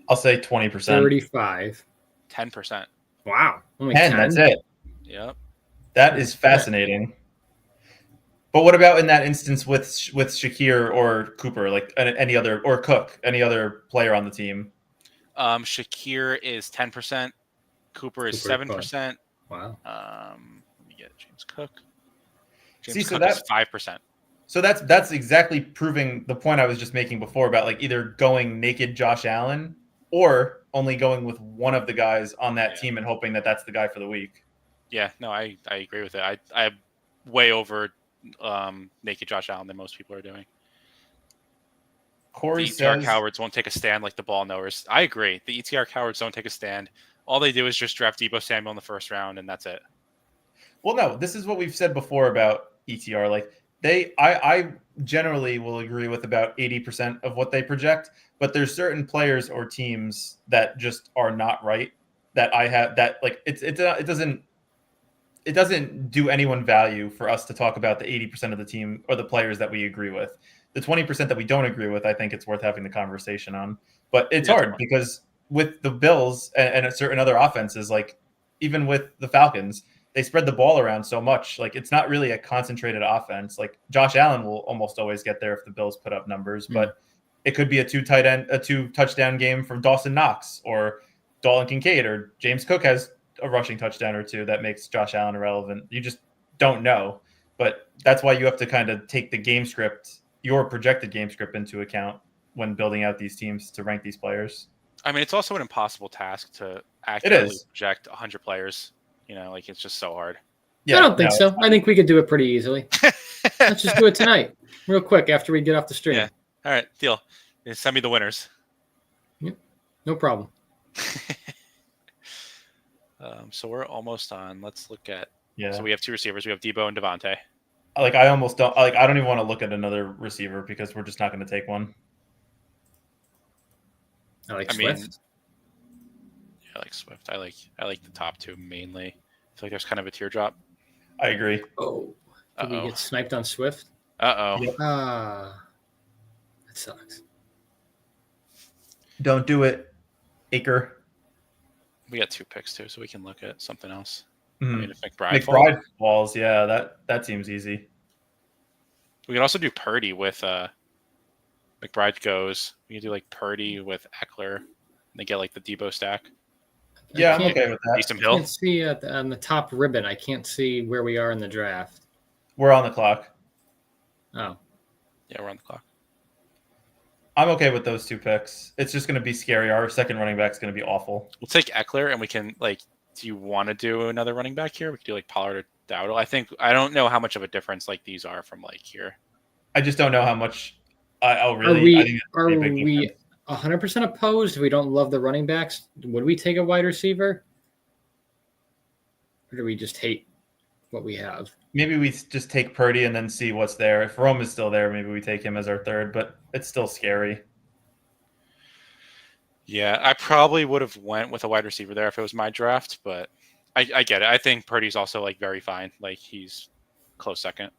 I'll say 20%. 35. 10%. Wow. Only 10. That's it. Yep. That is fascinating. But what about in that instance with Shakir or Cooper, like any other, or Cook, any other player on the team? Shakir is 10%. Cooper is 7%. Wow. Let me get James Cook. Cook is 5%. So that's exactly proving the point I was just making before about like either going naked Josh Allen or only going with one of the guys on that team and hoping that that's the guy for the week. Yeah, no, I agree with it. I way over naked Josh Allen than most people are doing. Corey the ETR says cowards won't take a stand like the ball knowers. I agree. The ETR cowards don't take a stand. All they do is just draft Deebo Samuel in the first round, and that's it. Well, no, this is what we've said before about ETR. Like I generally will agree with about 80% of what they project, but there's certain players or teams that just are not right. That I have that like it doesn't do anyone value for us to talk about the 80% of the team or the players that we agree with. The 20% that we don't agree with, I think it's worth having the conversation on. But it's hard because with the Bills and certain other offenses, like even with the Falcons, they spread the ball around so much. Like it's not really a concentrated offense. Like Josh Allen will almost always get there if the Bills put up numbers, but it could be a 2 touchdown game from Dawson Knox or Dalton Kincaid, or James Cook has a rushing touchdown or two that makes Josh Allen irrelevant. You just don't know. But that's why you have to kind of take the game script, your projected game script, into account when building out these teams to rank these players. I mean, it's also an impossible task to accurately is. project 100 players. You know, like it's just so hard. I don't think so. I think we could do it pretty easily. Let's just do it tonight, real quick, after we get off the stream. Yeah. All right, deal. Send me the winners. Yep. No problem. So we're almost on. Let's look at. Yeah. So we have two receivers. We have Debo and Devontae. Like I almost don't like. I don't even want to look at another receiver because we're just not going to take one. I like mean, Swift. Yeah, I like Swift. I like the top two mainly. I feel like there's kind of a teardrop. I agree. Oh, did we get sniped on Swift? Yep. That sucks. Don't do it, Aker. We got 2 picks too, so we can look at something else. Mm-hmm. I mean, if McBride falls, yeah, that seems easy. We can also do Purdy with McBride goes. We can do like Purdy with Eckler. And they get like the Debo stack. Yeah, I'm okay with that. Easton I Hill. can't see on the top ribbon. I can't see where we are in the draft. We're on the clock. Oh. Yeah, we're on the clock. I'm okay with those 2 picks. It's just going to be scary. Our second running back is going to be awful. We'll take Eckler, and we can like. Do you want to do another running back here? We could do like Pollard or Dowdle. I don't know how much of a difference like these are from like here. I just don't know how much. Are we 100% opposed? If we don't love the running backs, would we take a wide receiver? Or do we just hate what we have? Maybe we just take Purdy and then see what's there. If Rome is still there, maybe we take him as our third, but it's still scary. Yeah, I probably would have went with a wide receiver there if it was my draft, but I get it. I think Purdy's also like very fine. Like he's close second.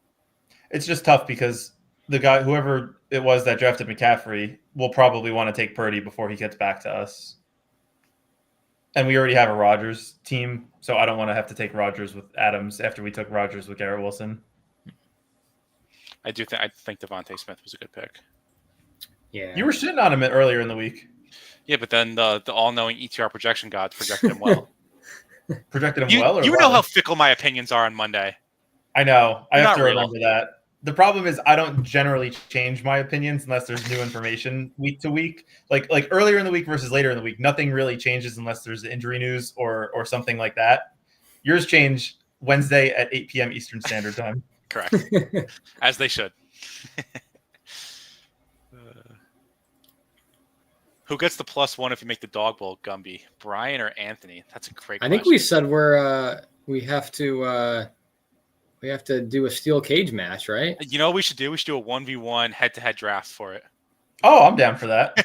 It's just tough because the guy, whoever it was that drafted McCaffrey, will probably want to take Purdy before he gets back to us. And we already have a Rodgers team, so I don't want to have to take Rodgers with Adams after we took Rodgers with Garrett Wilson. I think Devontae Smith was a good pick. Yeah. You were shitting on him earlier in the week. Yeah, but then the all-knowing ETR projection gods projected him well. Projected him well? You know how fickle my opinions are on Monday. I know. I have to real. remember that. The problem is I don't generally change my opinions unless there's new information week to week. Like earlier in the week versus later in the week, nothing really changes unless there's injury news or something like that. Yours change Wednesday at 8 p.m. Eastern Standard Time. Correct. As they should. Who gets the +1 if you make the dog bowl, Gumby? Brian or Anthony? That's a great question. I think we said we have to do a steel cage match, right? You know what we should do? We should do a 1v1 head-to-head draft for it. Oh, I'm down for that.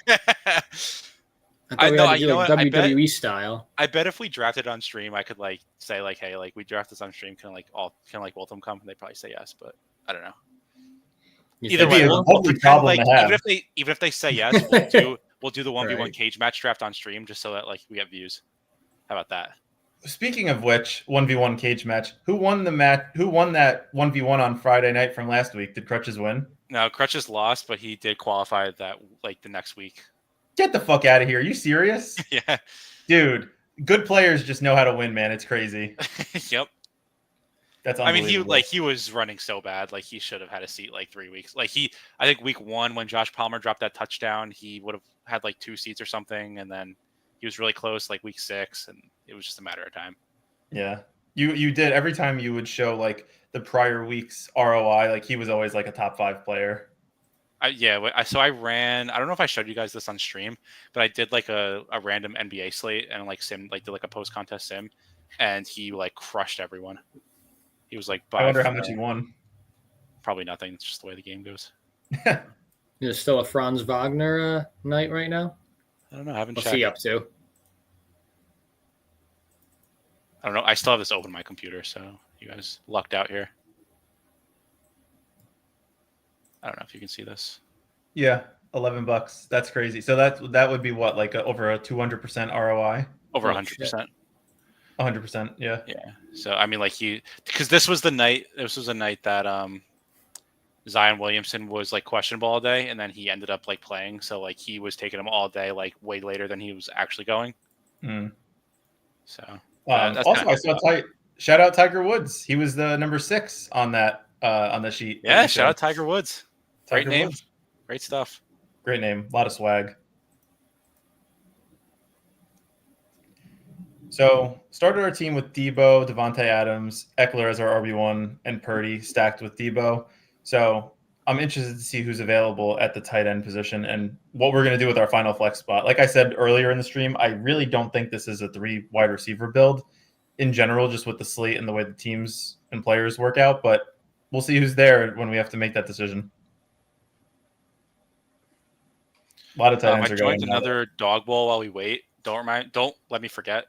I thought we had to do like WWE style. I bet if we drafted on stream, I could like say like, hey, like we draft this on stream, can both of them come? And they probably say yes, but I don't know. Either way, even if they say yes, we'll do the 1v1 cage match draft on stream just so that like we get views. How about that? Speaking of which, 1v1 cage match. Who won the match? Who won that 1v1 on Friday night from last week? Did Crutches win? No, Crutches lost, but he did qualify that like the next week. Get the fuck out of here. Are you serious? Yeah. Dude, good players just know how to win, man. It's crazy. Yep. That's unbelievable. I mean, he was running so bad. Like he should have had a seat like 3 weeks. Like I think week 1 when Josh Palmer dropped that touchdown, he would have had like 2 seats or something, and then he was really close like week 6, and it was just a matter of time. Yeah. You did every time you would show like the prior week's ROI, like he was always like a top 5 player. So I ran. I don't know if I showed you guys this on stream, but I did like a random NBA slate and like did like a post contest sim, and he like crushed everyone. He was like, I wonder how much he won. Probably nothing. It's just the way the game goes. There's still a Franz Wagner night right now. I don't know. I haven't checked. What's he up to? I don't know. I still have this open on my computer, so you guys lucked out here. I don't know if you can see this. Yeah, $11. That's crazy. So that would be what, like over a 200% ROI? Over 100%. 100%. Yeah. Yeah. So I mean, like because this was a night that Zion Williamson was like questionable all day, and then he ended up like playing. So like he was taking him all day, like way later than he was actually going. Mm. So That's Also, kinda I saw shout out Tiger Woods. He was the number 6 on that on the sheet. that Yeah, you shout showed. out Tiger Woods. Great Tiger name. Woods. Great stuff. Great name. A lot of swag. So started our team with Debo, Devontae Adams, Eckler as our RB1, and Purdy stacked with Debo. So I'm interested to see who's available at the tight end position and what we're going to do with our final flex spot. Like I said earlier in the stream, I really don't think this is a 3 wide receiver build in general, just with the slate and the way the teams and players work out. But we'll see who's there when we have to make that decision. A lot of tight ends I are going. joined another dog bowl while we wait. Don't let me forget.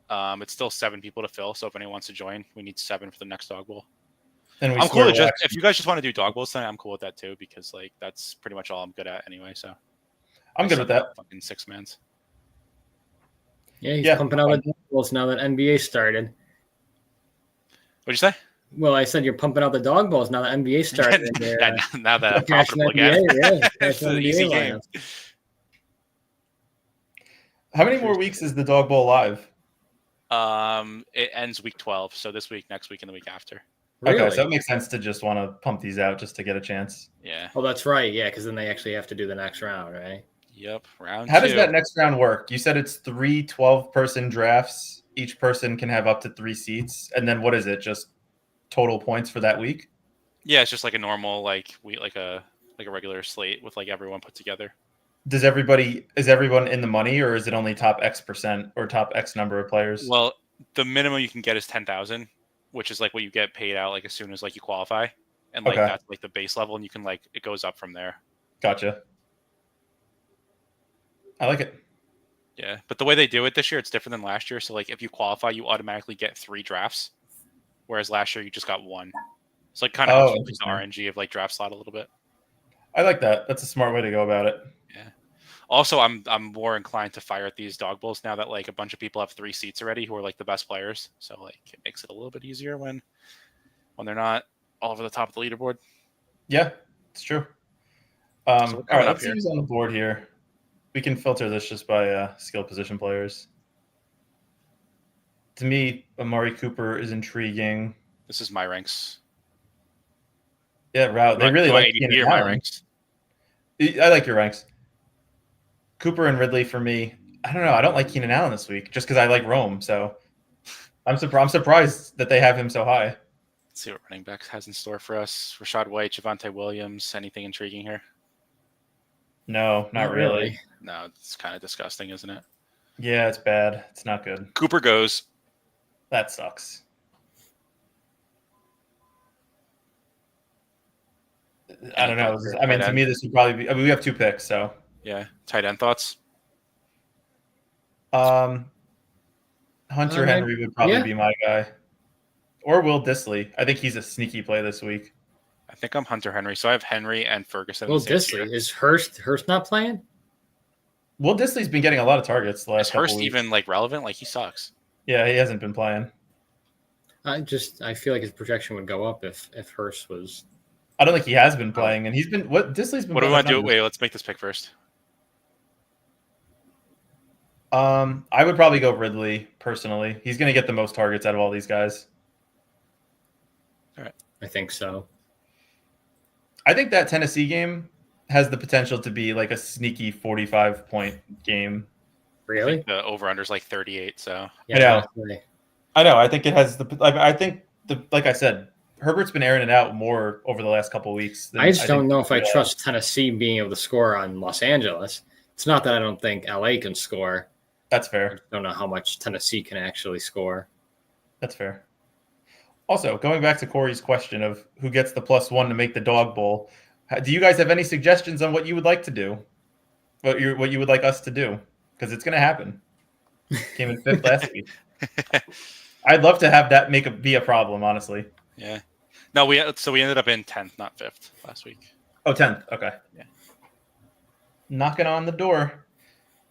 It's still 7 people to fill, so if anyone wants to join, we need 7 for the next dog bowl. And I'm cool. If you guys just want to do dog bowls tonight, I'm cool with that too, because like that's pretty much all I'm good at anyway. So I'm good with that. Fucking 6 mans. Yeah, he's pumping out the dog balls now that NBA started. What'd you say? Well, I said you're pumping out the dog balls now that NBA started. Now that I'm profitable again. It's an easy game. How many more weeks is the dog bowl live? It ends week 12, so this week, next week, and the week after. Really? Okay, so it makes sense to just want to pump these out just to get a chance. Yeah. Oh, that's right. Yeah, because then they actually have to do the next round, right? Yep. Round How 2. does that next round work? You said it's 3 12-person drafts. Each person can have up to 3 seats. And then what is it? Just total points for that week? Yeah, it's just like a normal like a regular slate with like everyone put together. Is everyone in the money, or is it only top X% or top X number of players? Well, the minimum you can get is 10,000, which is like what you get paid out like as soon as like you qualify, and like that's like the base level, and you can like it goes up from there. Gotcha. I like it. Yeah, but the way they do it this year, it's different than last year. So like if you qualify, you automatically get 3 drafts, whereas last year you just got 1. It's like kind of the RNG of like draft slot a little bit. I like that. That's a smart way to go about it. Yeah. Also, I'm more inclined to fire at these dog bowls now that like a bunch of people have 3 seats already who are like the best players. So like it makes it a little bit easier when they're not all over the top of the leaderboard. Yeah, it's true. All right, let's see who's on the board here. We can filter this just by skill position players. To me, Amari Cooper is intriguing. This is my ranks. Yeah, route. They really like my ranks. I like your ranks. Cooper and Ridley for me. I don't know. I don't like Keenan Allen this week just because I like Rome. So I'm surprised that they have him so high. Let's see what running backs has in store for us. Rashad White, Javonte Williams. Anything intriguing here? No, not really. No, it's kind of disgusting, isn't it? Yeah, it's bad. It's not good. Cooper goes. That sucks. I don't know. I mean, to me, this would probably be. I mean, we have 2 picks, so yeah. Tight end thoughts. Hunter Henry would probably be my guy, or Will Dissly. I think he's a sneaky play this week. I think I'm Hunter Henry, so I have Henry and Ferguson. Will Dissly is Hurst not playing? Will Dissly's been getting a lot of targets the last couple weeks. Is Hurst even like relevant? Like he sucks. Yeah, he hasn't been playing. I feel like his projection would go up if Hurst was. I don't think he has been playing, and he's been. Dissly's been. What do we want to do? Wait, let's make this pick first. I would probably go Ridley personally. He's going to get the most targets out of all these guys. All right, I think so. I think that Tennessee game has the potential to be like a sneaky 45-point game. Really? The over/under is like 38. So yeah, I know. I think it has the. I think like I said, Herbert's been airing it out more over the last couple of weeks. I just don't know if I trust Tennessee being able to score on Los Angeles. It's not that I don't think LA can score. That's fair. I don't know how much Tennessee can actually score. That's fair. Also, going back to Corey's question of who gets the +1 to make the dog bowl, do you guys have any suggestions on what you would like to do? What you would like us to do? Because it's going to happen. Came in 5th last week. I'd love to have that be a problem, honestly. Yeah. No, we ended up in 10th, not 5th last week. Oh, 10th. Okay. Yeah. Knocking on the door.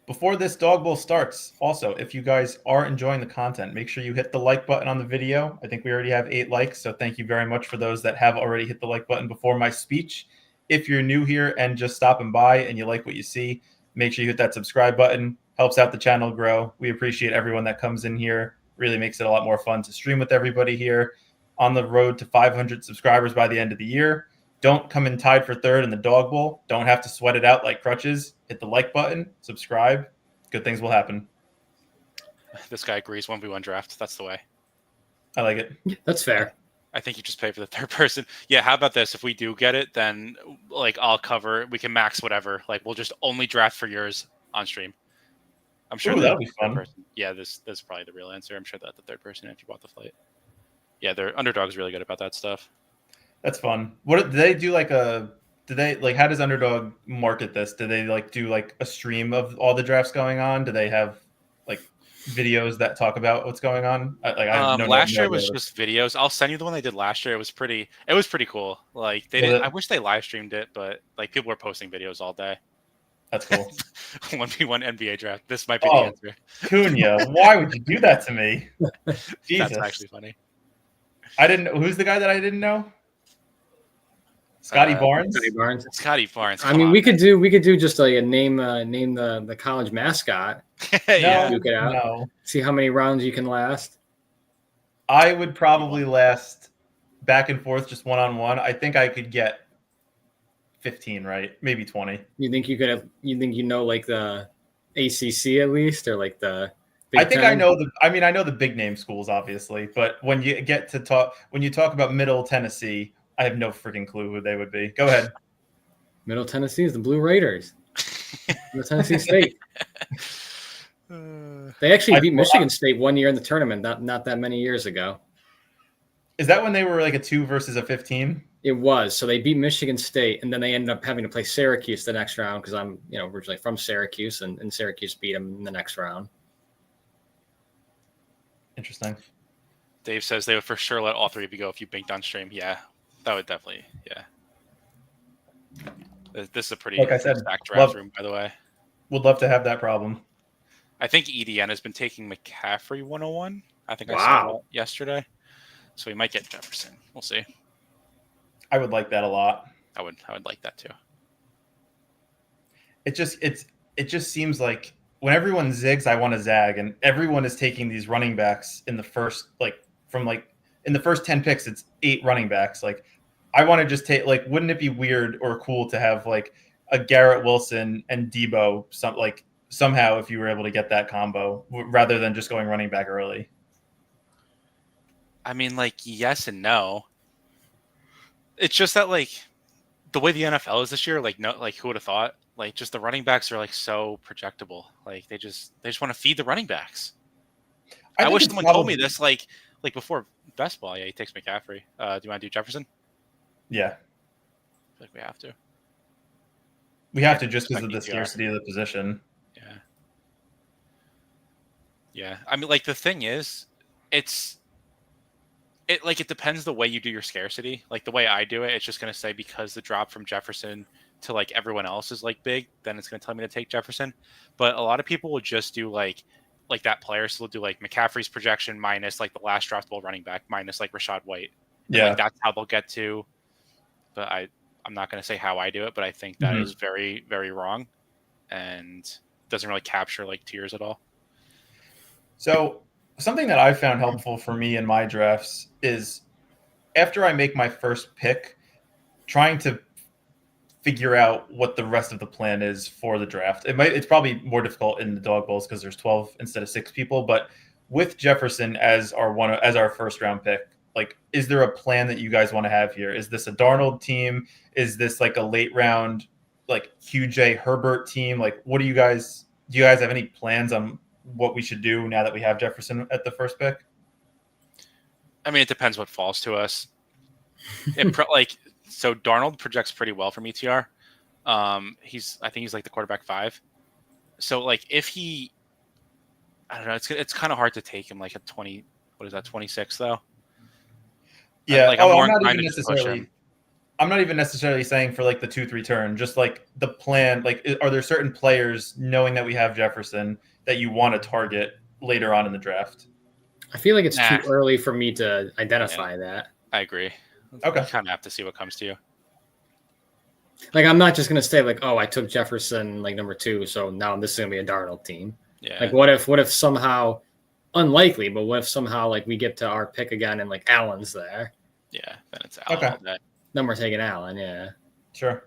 Before this dog bowl starts, also, if you guys are enjoying the content, make sure you hit the like button on the video. I think we already have 8 likes, so thank you very much for those that have already hit the like button before my speech. If you're new here and just stopping by and you like what you see, make sure you hit that subscribe button. Helps out the channel grow. We appreciate everyone that comes in here, really makes it a lot more fun to stream with everybody here. On the road to 500 subscribers by the end of the year. Don't come in tied for third in the dog bowl. Don't have to sweat it out like crutches. Hit the like button, subscribe. Good things will happen. This guy agrees. 1v1 draft. That's the way. I like it. That's fair. I think you just pay for the third person. Yeah, how about this? If we do get it, then like I'll cover. We can max whatever. Like we'll just only draft for yours on stream. I'm sure that'll be fun. Person, yeah, this is probably the real answer. I'm sure that the third person if you bought the flight. Yeah, their Underdog's really good about that stuff. That's fun. What do they do? Like how does Underdog market this? Do they like do like a stream of all the drafts going on? Do they have like videos that talk about what's going on? Last year was just videos. I'll send you the one they did last year. It was pretty cool. Like they didn't. I wish they live streamed it, but like people were posting videos all day. That's cool. 1v1 NBA draft. This might be the answer. Cunha, why would you do that to me? Jesus. That's actually funny. I didn't know. Who's the guy that I didn't know? Scotty Barnes. Scotty Barnes. I mean, we could do just like a name the college mascot. Yeah. Duke it out. No. See how many rounds you can last. I would probably last back and forth just one-on-one. I think I could get 15, right? Maybe 20. You think you could? You think you know like the ACC at least, or like the? I think I know I know the big name schools, obviously, but when you talk about Middle Tennessee, I have no freaking clue who they would be. Go ahead. Middle Tennessee is the Blue Raiders. Middle Tennessee State. They actually beat Michigan State one year in the tournament, not that many years ago. Is that when they were like a 2 versus a 15? It was. So they beat Michigan State, and then they ended up having to play Syracuse the next round because I'm originally from Syracuse, and Syracuse beat them in the next round. Interesting. Dave says they would for sure let all three of you go if you binked on stream. Yeah, that would definitely. Yeah. This is a pretty stacked draft room, by the way. Would love to have that problem. I think EDN has been taking McCaffrey 101. I think I saw that yesterday. So we might get Jefferson. We'll see. I would like that a lot. I would like that too. It just seems like when everyone zigs, I want to zag, and everyone is taking these running backs in the first in the first 10 picks, it's 8 running backs. Like I want to just take wouldn't it be weird or cool to have like a Garrett Wilson and Debo somehow if you were able to get that combo rather than just going running back early? I mean, yes and no. It's just that the way the NFL is this year, who would have thought? Just the running backs are so projectable. They just want to feed the running backs. I wish someone told me this before best ball. Yeah, he takes McCaffrey. Do you want to do Jefferson? Yeah. I feel like we have to. We have to just because of the scarcity of the position. Yeah. Yeah. I mean, the thing is, it depends the way you do your scarcity. The way I do it, it's just going to say because the drop from Jefferson to everyone else is big, then it's going to tell me to take Jefferson. But a lot of people will just do that player. So they'll do McCaffrey's projection minus the last draftable running back minus Rashad White. And, that's how they'll get to. But I'm not going to say how I do it, but I think that is very, very wrong and doesn't really capture tiers at all. So something that I found helpful for me in my drafts is after I make my first pick, trying to figure out what the rest of the plan is for the draft. It's probably more difficult in the dog bowls because there's 12 instead of 6 people, but with Jefferson as our first round pick, is there a plan that you guys want to have here? Is this a Darnold team? Is this a late round QJ Herbert team? Do you guys have any plans on what we should do now that we have Jefferson at the first pick? I mean, it depends what falls to us. So Darnold projects pretty well for me, TR. I think he's the quarterback 5. So if he, I don't know, it's kind of hard to take him at 20. What is that, 26 though? Yeah. I'm not even necessarily saying for the 2-3 turn. Just the plan. Are there certain players, knowing that we have Jefferson, that you want to target later on in the draft? I feel like it's too early for me to identify that. I agree. Okay. You kind of have to see what comes to you. I'm not just going to say I took Jefferson number 2, so now this is going to be a Darnold team. Yeah. What if somehow unlikely, but what if somehow like we get to our pick again and like Allen's there? Yeah, then it's Allen Okay. all day. Then we're taking Allen. Yeah. Sure.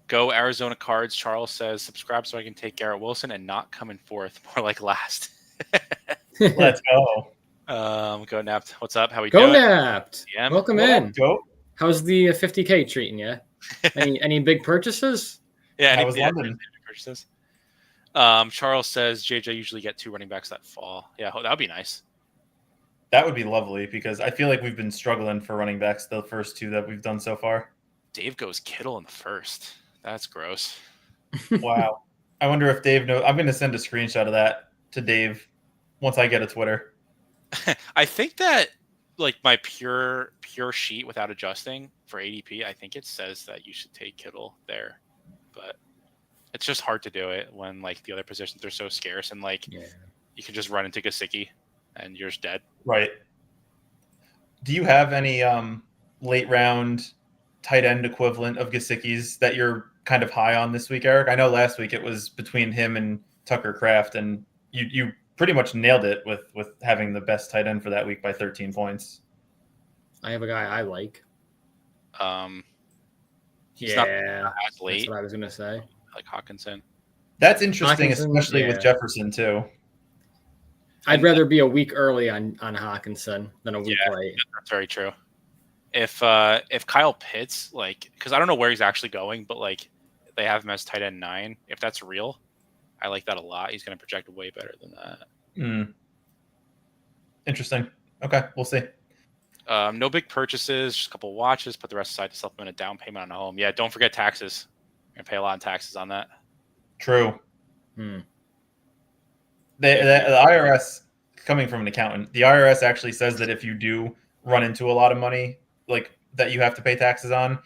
Go Arizona Cards. Charles says, subscribe so I can take Garrett Wilson and not come in fourth, more like last. Let's go. Go Napped. What's up? How we Go doing? Napped. Yeah. Welcome What in. up, Go. How's the 50K treating you? Any big purchases? Yeah, How was London? Purchases. Charles says JJ usually get 2 running backs that fall. Yeah, that would be nice. That would be lovely because I feel like we've been struggling for running backs the first 2 that we've done so far. Dave goes Kittle in the first. That's gross. Wow. I wonder if Dave knows. I'm going to send a screenshot of that to Dave once I get a Twitter. I think that like my pure sheet without adjusting for ADP, I think it says that you should take Kittle there, but it's just hard to do it when like the other positions are so scarce and like you can just run into Gesicki and you're just dead. Right. Do you have any late round tight end equivalent of Gesicki's that you're kind of high on this week, Eric? I know last week it was between him and Tucker Kraft, and you pretty much nailed it with having the best tight end for that week by 13 points. I have a guy I like. He's not That's as late. what I was gonna say. Like Hawkinson. That's interesting, Hawkinson, especially with Jefferson too. I'd rather be a week early on Hawkinson than a week late. That's very true. If Kyle Pitts, like, because I don't know where he's actually going, but like they have him as tight end 9. If that's real, I like that a lot. He's going to project way better than that. Interesting. Okay, we'll see. No big purchases, just a couple watches. Put the rest aside to supplement a down payment on a home. Yeah, don't forget taxes. You're gonna pay a lot in taxes on that. True. The IRS, coming from an accountant, the IRS actually says that if you do run into a lot of money, like that you have to pay taxes on,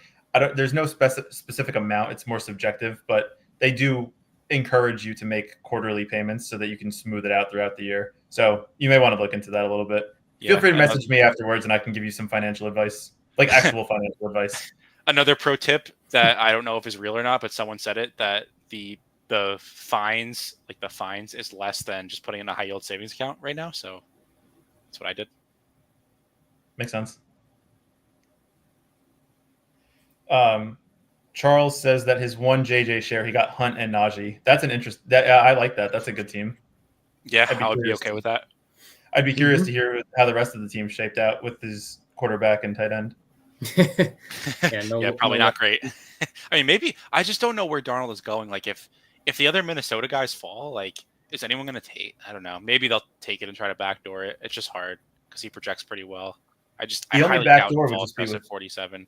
there's no specific amount. It's more subjective, but they do encourage you to make quarterly payments so that you can smooth it out throughout the year. So you may want to look into that a little bit. Yeah, feel free to message me afterwards and I can give you some financial advice, like actual financial advice. Another pro tip that I don't know if is real or not, but someone said it, that the fines, like the fines is less than just putting in a high yield savings account right now. So that's what I did. Makes sense. Charles says that his one JJ share, he got Hunt and Najee. That's an interest. I like that. That's a good team. Yeah, I would be okay with that. I'd be curious to hear how the rest of the team shaped out with his quarterback and tight end. Probably not great. I mean, maybe I just don't know where Darnold is going. Like, if the other Minnesota guys fall, like, is anyone going to take? I don't know. Maybe they'll take it and try to backdoor it. It's just hard because he projects pretty well. I only backdoor would just be at 47.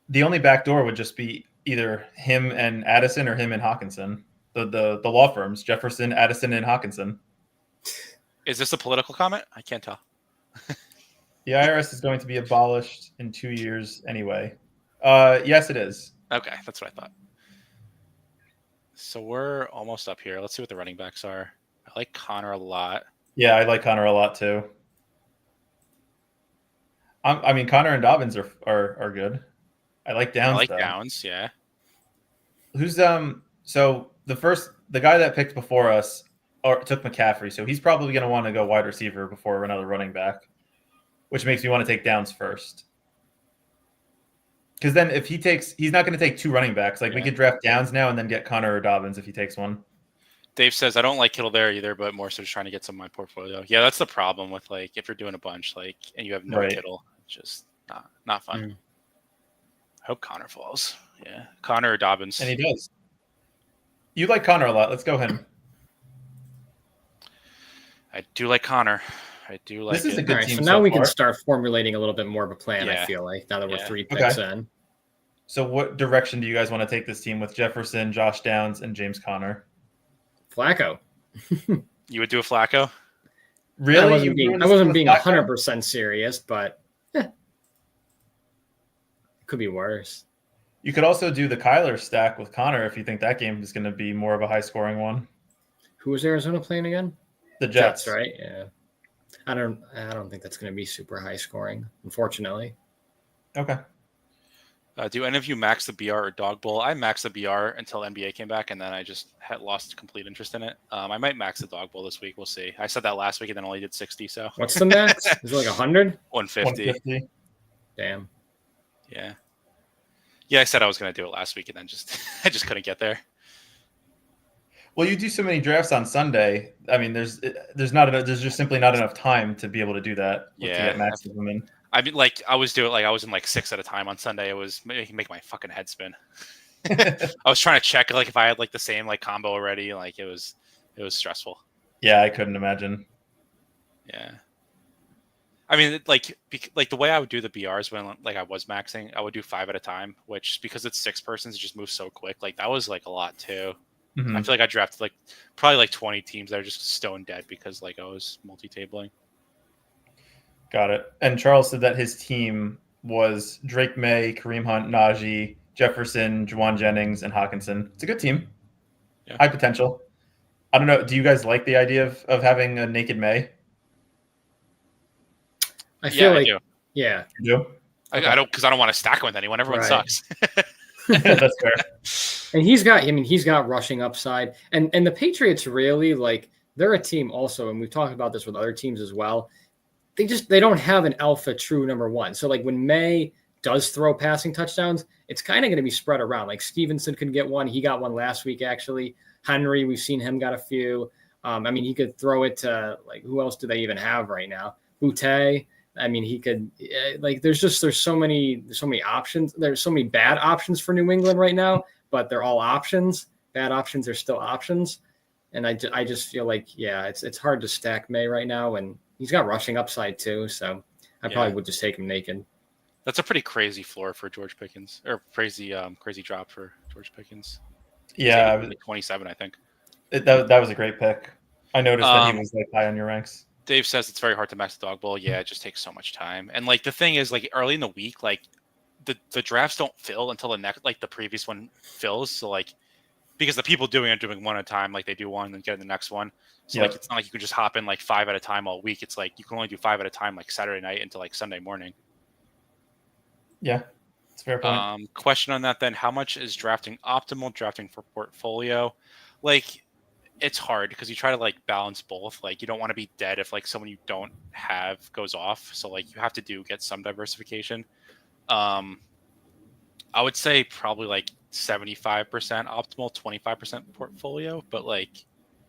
The only backdoor would just be either him and Addison or him and Hawkinson. The law firms, Jefferson, Addison, and Hawkinson. Is this a political comment? I can't tell. The IRS is going to be abolished in 2 years anyway. Yes, it is. Okay, that's what I thought. So we're almost up here. Let's see what the running backs are. I like Connor a lot. Yeah, I like Connor a lot too. I mean, Connor and Dobbins are good. I like Downs. I like though. Downs, yeah. Who's so the guy that picked before us took McCaffrey, so he's probably going to want to go wide receiver before another running back, which makes me want to take Downs first. Because then if he's not going to take 2 running backs. Like we could draft Downs now and then get Connor or Dobbins if he takes one. Dave says I don't like Kittle there either, but more so just trying to get some of my portfolio. Yeah, that's the problem with like if you're doing a bunch like and you have no Kittle, it's just not fun. I hope Connor falls. Yeah, Connor or Dobbins, and he does. You like Connor a lot. Let's go him. I do like Connor. I do like. This is a good team. So now we can start formulating a little bit more of a plan. Yeah. I feel like now that we're 3 picks in. So what direction do you guys want to take this team with Jefferson, Josh Downs, and James Conner? Flacco. You would do a Flacco? Really? I wasn't being 100% serious, but it could be worse. You could also do the Kyler stack with Connor if you think that game is going to be more of a high-scoring one. Who was Arizona playing again? The Jets, right? Yeah. I don't think that's going to be super high scoring, unfortunately. Okay. Do any of you max the BR or dog bowl? I maxed the BR until NBA came back, and then I just had lost complete interest in it. I might max the dog bowl this week. We'll see. I said that last week and then only did 60. So What's the max? Is it like 100? 150. 150. Damn. Yeah. Yeah, I said I was going to do it last week, and then I just couldn't get there. Well, you do so many drafts on Sunday. I mean, there's just simply not enough time to be able to do that. To get maximum in. I mean, like I was in like 6 at a time on Sunday. It was making my fucking head spin. I was trying to check like if I had like the same like combo already. Like it was stressful. Yeah, I couldn't imagine. Yeah. I mean, like the way I would do the BRs when like I was maxing, I would do 5 at a time, which because it's 6 persons, it just moves so quick. Like that was like a lot too. Mm-hmm. I feel like I drafted like probably like 20 teams that are just stone dead because like I was multi-tabling. Got it. And Charles said that his team was Drake May, Kareem Hunt, Najee, Jefferson, Juwan Jennings, and Hawkinson. It's a good team. Yeah. High potential. I don't know. Do you guys like the idea of having a naked May? I feel like, I do. Yeah. You do? I don't, because I don't want to stack him with anyone. Everyone sucks. That's fair. And he's got rushing upside. And the Patriots really, like, they're a team also, and we've talked about this with other teams as well. They don't have an alpha true number one. So like when May does throw passing touchdowns, it's kind of going to be spread around. Like Stevenson could get one. He got one last week, actually. Henry, we've seen him got a few. I mean, he could throw it to, like, who else do they even have right now? Butte. I mean, he could, like, there's so many options. There's so many bad options for New England right now, but they're all options. Bad options are still options. And I just feel like, yeah, it's hard to stack May right now. And he's got rushing upside too. So I probably would just take him naked. That's a pretty crazy floor for George Pickens, or crazy drop for George Pickens. Yeah. Like 27, I think. That was a great pick. I noticed that he was like high on your ranks. Dave says it's very hard to max the dog bowl. Yeah, it just takes so much time. And like the thing is, like early in the week, like the drafts don't fill until the previous one fills. So like because the people doing it are doing one at a time, like they do one and then get the next one. So like it's not like you can just hop in like 5 at a time all week. It's like you can only do 5 at a time like Saturday night until like Sunday morning. Yeah, it's a fair point. Question on that then: how much is drafting optimal drafting for portfolio? Like, it's hard because you try to like balance both. Like, you don't want to be dead if like someone you don't have goes off. So like you have to get some diversification. I would say probably like 75% optimal, 25% portfolio. But like,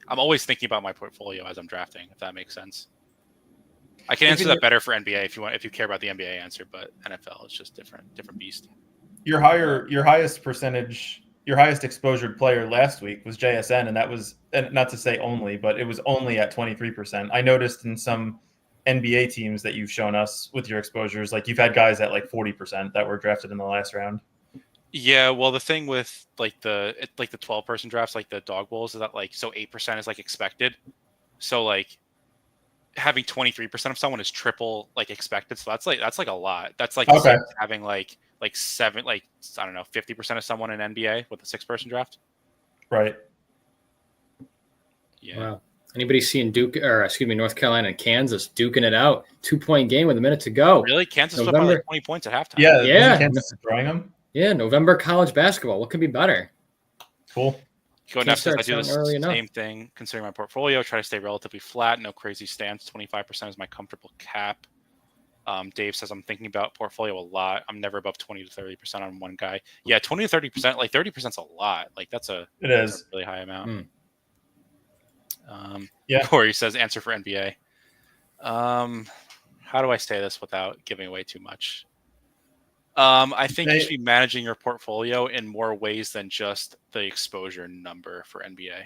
I'm always thinking about my portfolio as I'm drafting, if that makes sense. I can answer that better for NBA if you care about the NBA answer, but NFL is just different beast. Your highest exposure player last week was JSN, and that was, and not to say only, but it was only at 23%. I noticed in some NBA teams that you've shown us with your exposures, like you've had guys at like 40% that were drafted in the last round. Yeah, well, the thing with like the 12-person drafts, like the dog bowls, is that like 8% is like expected. So like having 23% of someone is triple like expected. So that's like a lot. That's like having like 7, like I don't know, 50% of someone in NBA with a 6-person draft. Right. Yeah. Wow. Anybody seeing North Carolina and Kansas duking it out? 2-point game with a minute to go. Really? Kansas put by like 20 points at halftime. Yeah. Kansas destroying them. Yeah. November college basketball. What could be better? Cool. I do the same thing considering my portfolio. Try to stay relatively flat. No crazy stance. 25% is my comfortable cap. Dave says I'm thinking about portfolio a lot. I'm never above 20 to 30% on one guy. Yeah, 20 to 30%. Like 30% is a lot. Like that's a really high amount. Corey says answer for NBA. How do I say this without giving away too much? I think you should be managing your portfolio in more ways than just the exposure number for NBA.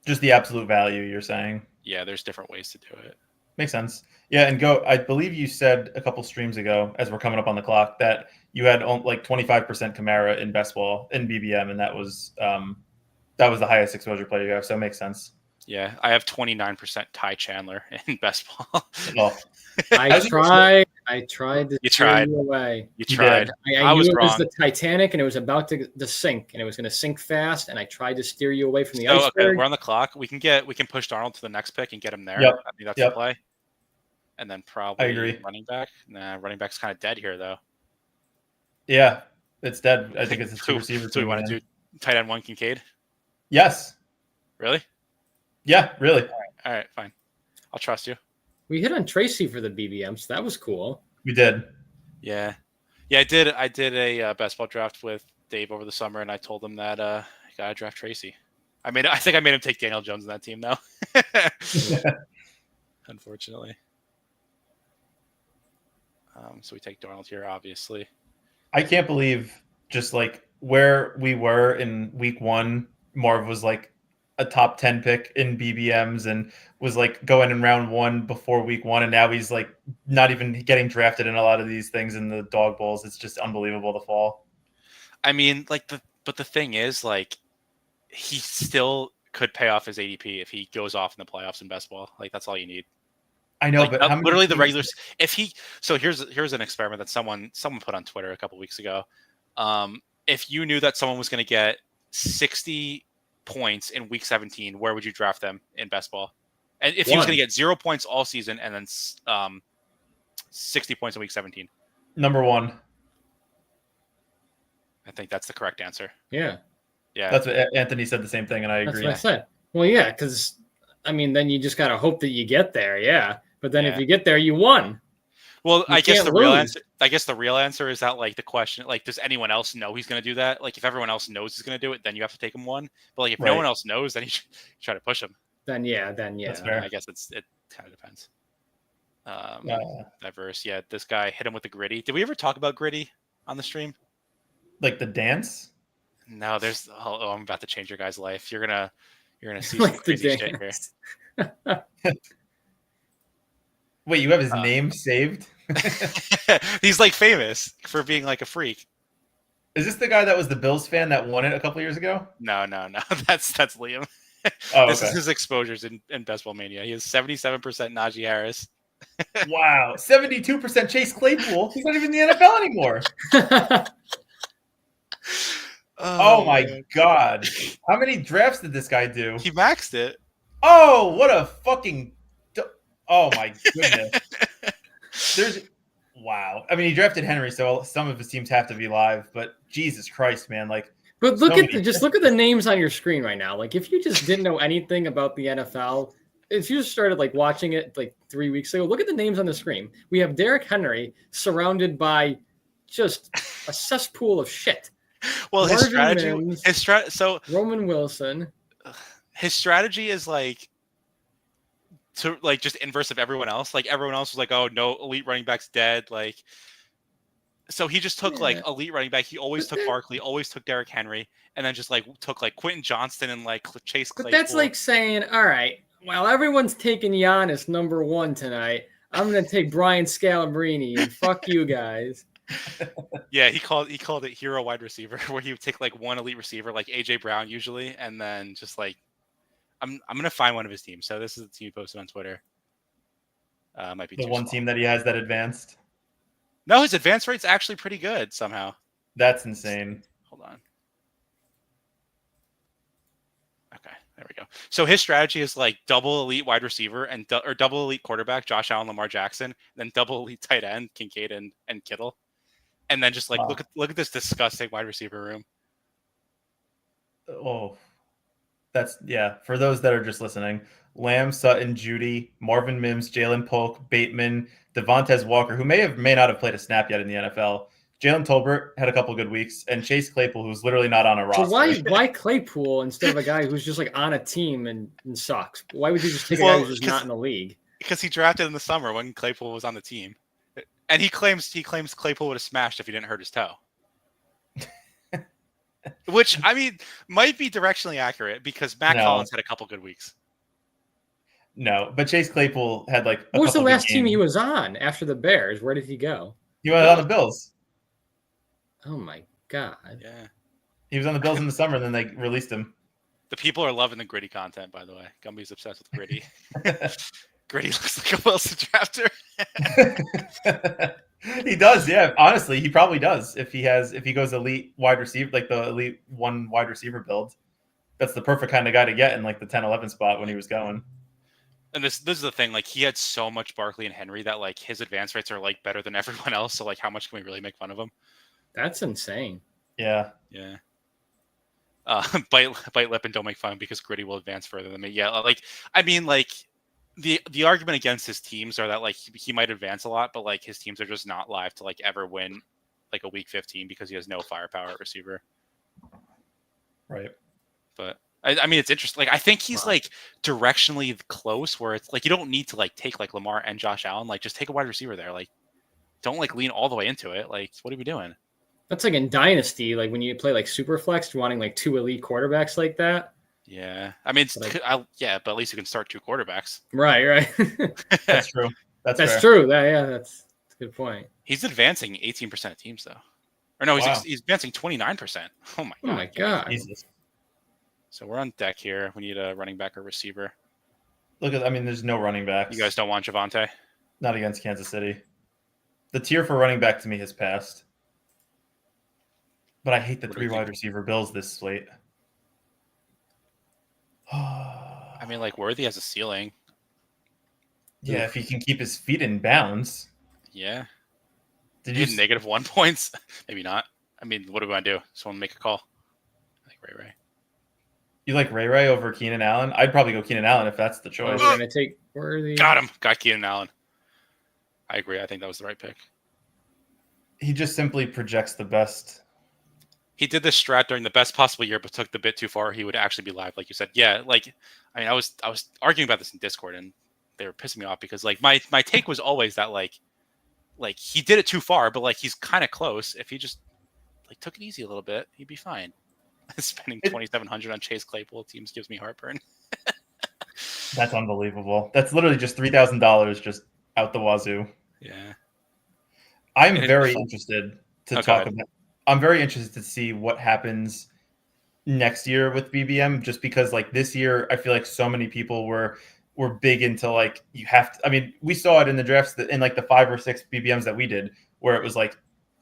Just the absolute value, you're saying? Yeah, there's different ways to do it. Makes sense. Yeah, and I believe you said a couple streams ago, as we're coming up on the clock, that you had like 25% Kamara in best ball in BBM, and that was the highest exposure player you have. So it makes sense. Yeah, I have 29% Ty Chandler in best ball. Oh. I tried to steer you away. You tried. I knew it was the Titanic, and it was about to sink, and it was going to sink fast, and I tried to steer you away from the iceberg. Okay, we're on the clock. We can push Darnold to the next pick and get him there. Yep. I think that's the play. And then probably I agree. running back. Nah, running back's kind of dead here, though. Yeah, It's dead. I think it's a two Who? receiver So we team. want to Man. do tight end 1 Kincaid? Yes. Really? Yeah, really. All right, fine. I'll trust you. We hit on Tracy for the BBM, so that was cool. We did. Yeah. I did a best ball draft with Dave over the summer, and I told him that I gotta draft Tracy. I think I made him take Daniel Jones in that team, though. Unfortunately. So we take Darnold here, obviously. I can't believe just like where we were in week 1. Marv was like a top 10 pick in BBMs and was like going in round 1 before week 1. And now he's like not even getting drafted in a lot of these things in the dog bowls. It's just unbelievable the fall. I mean, but the thing is, like, he still could pay off his ADP if he goes off in the playoffs in best ball. Like, that's all you need. I know, like, but how many literally the teams- regulars. If he, so here's an experiment that someone put on Twitter a couple weeks ago. If you knew that someone was going to get 60 points in week 17, where would you draft them in best ball? And if he was going to get 0 points all season and then 60 points in week 17, number 1. I think that's the correct answer. Yeah. Yeah, That's what Anthony said, the same thing, and I That's agree. what I said. Well, yeah, because I mean, then you just gotta hope that you get there. Yeah, but then if you get there, you won. Well, You I guess can't the real lose. answer. I guess the real answer is that, like, the question, like, does anyone else know he's going to do that? Like, if everyone else knows he's going to do it, then you have to take him 1. But like, if no Right. one else knows, then you should try to push him. Then yeah. That's fair. I guess it kind of depends. Diverse. Yeah, this guy hit him with the gritty. Did we ever talk about gritty on the stream? Like the dance? No. There's. Oh, I'm about to change your guy's life. You're gonna see some Like the crazy shit here. dance. Wait, you have his name saved? He's like famous for being like a freak. Is this the guy that was the Bills fan that won it a couple years ago? No. That's Liam. Oh, This okay. is his exposures in Best Ball Mania. He has 77% Najee Harris. Wow. 72% Chase Claypool. He's not even in the NFL anymore. Oh my man. God. How many drafts did this guy do? He maxed it. Oh, what a fucking. Oh my goodness. Wow. I mean, he drafted Henry, so some of his teams have to be live, but Jesus Christ, man. Like, But look So at many just look at the names on your screen right now. Like, if you just didn't know anything about the NFL, if you just started like watching it like 3 weeks ago, look at the names on the screen. We have Derrick Henry surrounded by just a cesspool of shit. Well, his Marvin strategy, Mims. so Roman Wilson. his strategy is like to like just inverse of everyone else. Like, everyone else was like, "Oh no, elite running back's dead." Like, so he just took like elite running back. He always took Barkley, always took Derrick Henry, and then just like took like Quentin Johnston and like Chase Claypool. But that's like saying, all right, while everyone's taking Giannis number 1 tonight, I'm going to take Brian Scalabrine and fuck you guys. Yeah, he called it hero wide receiver, where he would take like one elite receiver, like AJ Brown usually, and then just like I'm gonna find one of his teams. So this is the team he posted on Twitter. Might be the too one small. team that he has that advanced. No, his advance rate's actually pretty good somehow. That's insane. Hold on. Okay, there we go. So his strategy is like double elite wide receiver or double elite quarterback, Josh Allen, Lamar Jackson, then double elite tight end, Kincaid and Kittle, and then just like Wow. look at this disgusting wide receiver room. Oh, that's yeah. For those that are just listening, Lamb, Sutton, Judy, Marvin Mims, Jalen Polk, Bateman, Devontae Walker, who may not have played a snap yet in the NFL. Jalen Tolbert had a couple good weeks, and Chase Claypool, who's literally not on a roster. So why Claypool instead of a guy who's just like on a team and sucks? Why would you just take a guy who's just not in the league? Because he drafted in the summer when Claypool was on the team, and he claims Claypool would have smashed if he didn't hurt his toe. Which, I mean, might be directionally accurate because Matt Collins had a couple good weeks. No, but Chase Claypool had like What was the last team he was on after the Bears? Where did he go? He went on the Bills. Oh my God. Yeah. He was on the Bills in the summer, and then they released him. The people are loving the gritty content, by the way. Gumby's obsessed with gritty. Gritty looks like a Wilson drafter. He does, yeah. Honestly, he probably does. If he goes elite wide receiver, like the elite 1 wide receiver build, that's the perfect kind of guy to get in like the 10-11 spot when he was going. And this is the thing, like, he had so much Barkley and Henry that like his advance rates are like better than everyone else. So like, how much can we really make fun of him? That's insane. Yeah. Yeah. Bite lip and don't make fun because Gritty will advance further than me. Yeah, like I mean, like the argument against his teams are that like he might advance a lot, but like his teams are just not live to like ever win like a week 15 because he has no firepower at receiver. Right. But I mean, it's interesting. Like I think he's like directionally close, where it's like you don't need to like take like Lamar and Josh Allen. Like just take a wide receiver there. Like don't like lean all the way into it. Like what are we doing? That's like in Dynasty, like when you play like Superflex, wanting like 2 elite quarterbacks like that. Yeah, I mean, yeah, but at least you can start 2 quarterbacks. Right. That's true. That's true. That's a good point. He's advancing 18% of teams though, or no, he's advancing 29%. Oh my god! Oh my god! Jesus. So we're on deck here. We need a running back or receiver. There's no running backs. You guys don't want Javonte? Not against Kansas City. The tier for running back to me has passed. But I hate the 3 wide receiver Bills this slate. I mean, like Worthy has a ceiling. Yeah, if he can keep his feet in bounds. Yeah. Did you -1 points? Maybe not. I mean, what do we want to do? Someone make a call. I think Ray. You like Ray over Keenan Allen? I'd probably go Keenan Allen if that's the choice. We're gonna take Worthy. Got him. Got Keenan Allen. I agree. I think that was the right pick. He just simply projects the best. He did this strat during the best possible year, but took the bit too far. He would actually be live, like you said. Yeah, like I mean, I was arguing about this in Discord, and they were pissing me off because like my take was always that like he did it too far, but like he's kind of close. If he just like took it easy a little bit, he'd be fine. Spending $2,700 on Chase Claypool teams gives me heartburn. That's unbelievable. That's literally just $3,000 just out the wazoo. Yeah, I'm very interested to talk about. I'm very interested to see what happens next year with BBM, just because like this year, I feel like so many people were big into like, you have to, I mean, we saw it in the drafts in like the 5 or 6 BBMs that we did, where it was like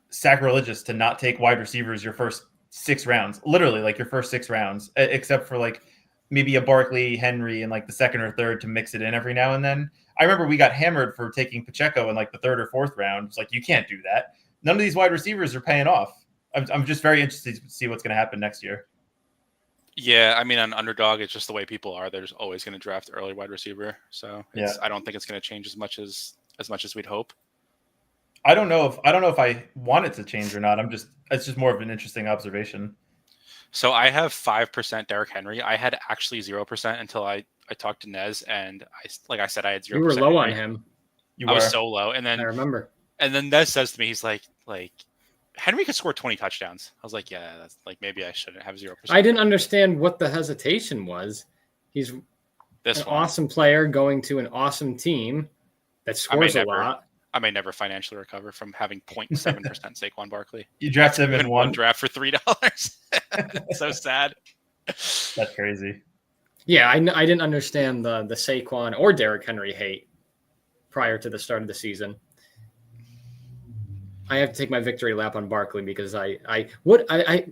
sacrilegious to not take wide receivers your first 6 rounds, literally like your first 6 rounds, except for like maybe a Barkley, Henry, and like the 2nd or 3rd to mix it in every now and then. I remember we got hammered for taking Pacheco in like the 3rd or 4th round. It's like, you can't do that. None of these wide receivers are paying off. I'm just very interested to see what's going to happen next year. Yeah, I mean, on Underdog, it's just the way people are. They're just always going to draft early wide receiver. So I don't think it's going to change as much as we'd hope. I don't know if I want it to change or not. It's just more of an interesting observation. So I have 5% Derrick Henry. I had actually 0% until I talked to Nez, and I said I had 0%. You were low on him. I was so low, and then I remember. And then Nez says to me, he's like Henry could score 20 touchdowns. I was like, yeah, that's like maybe I shouldn't have 0%. I didn't understand what the hesitation was. He's awesome player going to an awesome team that scores a lot. I may never financially recover from having 0.7% Saquon Barkley. You drafted him in one draft for $3. So sad. That's crazy. Yeah, I didn't understand the Saquon or Derrick Henry hate prior to the start of the season. I have to take my victory lap on Barkley because I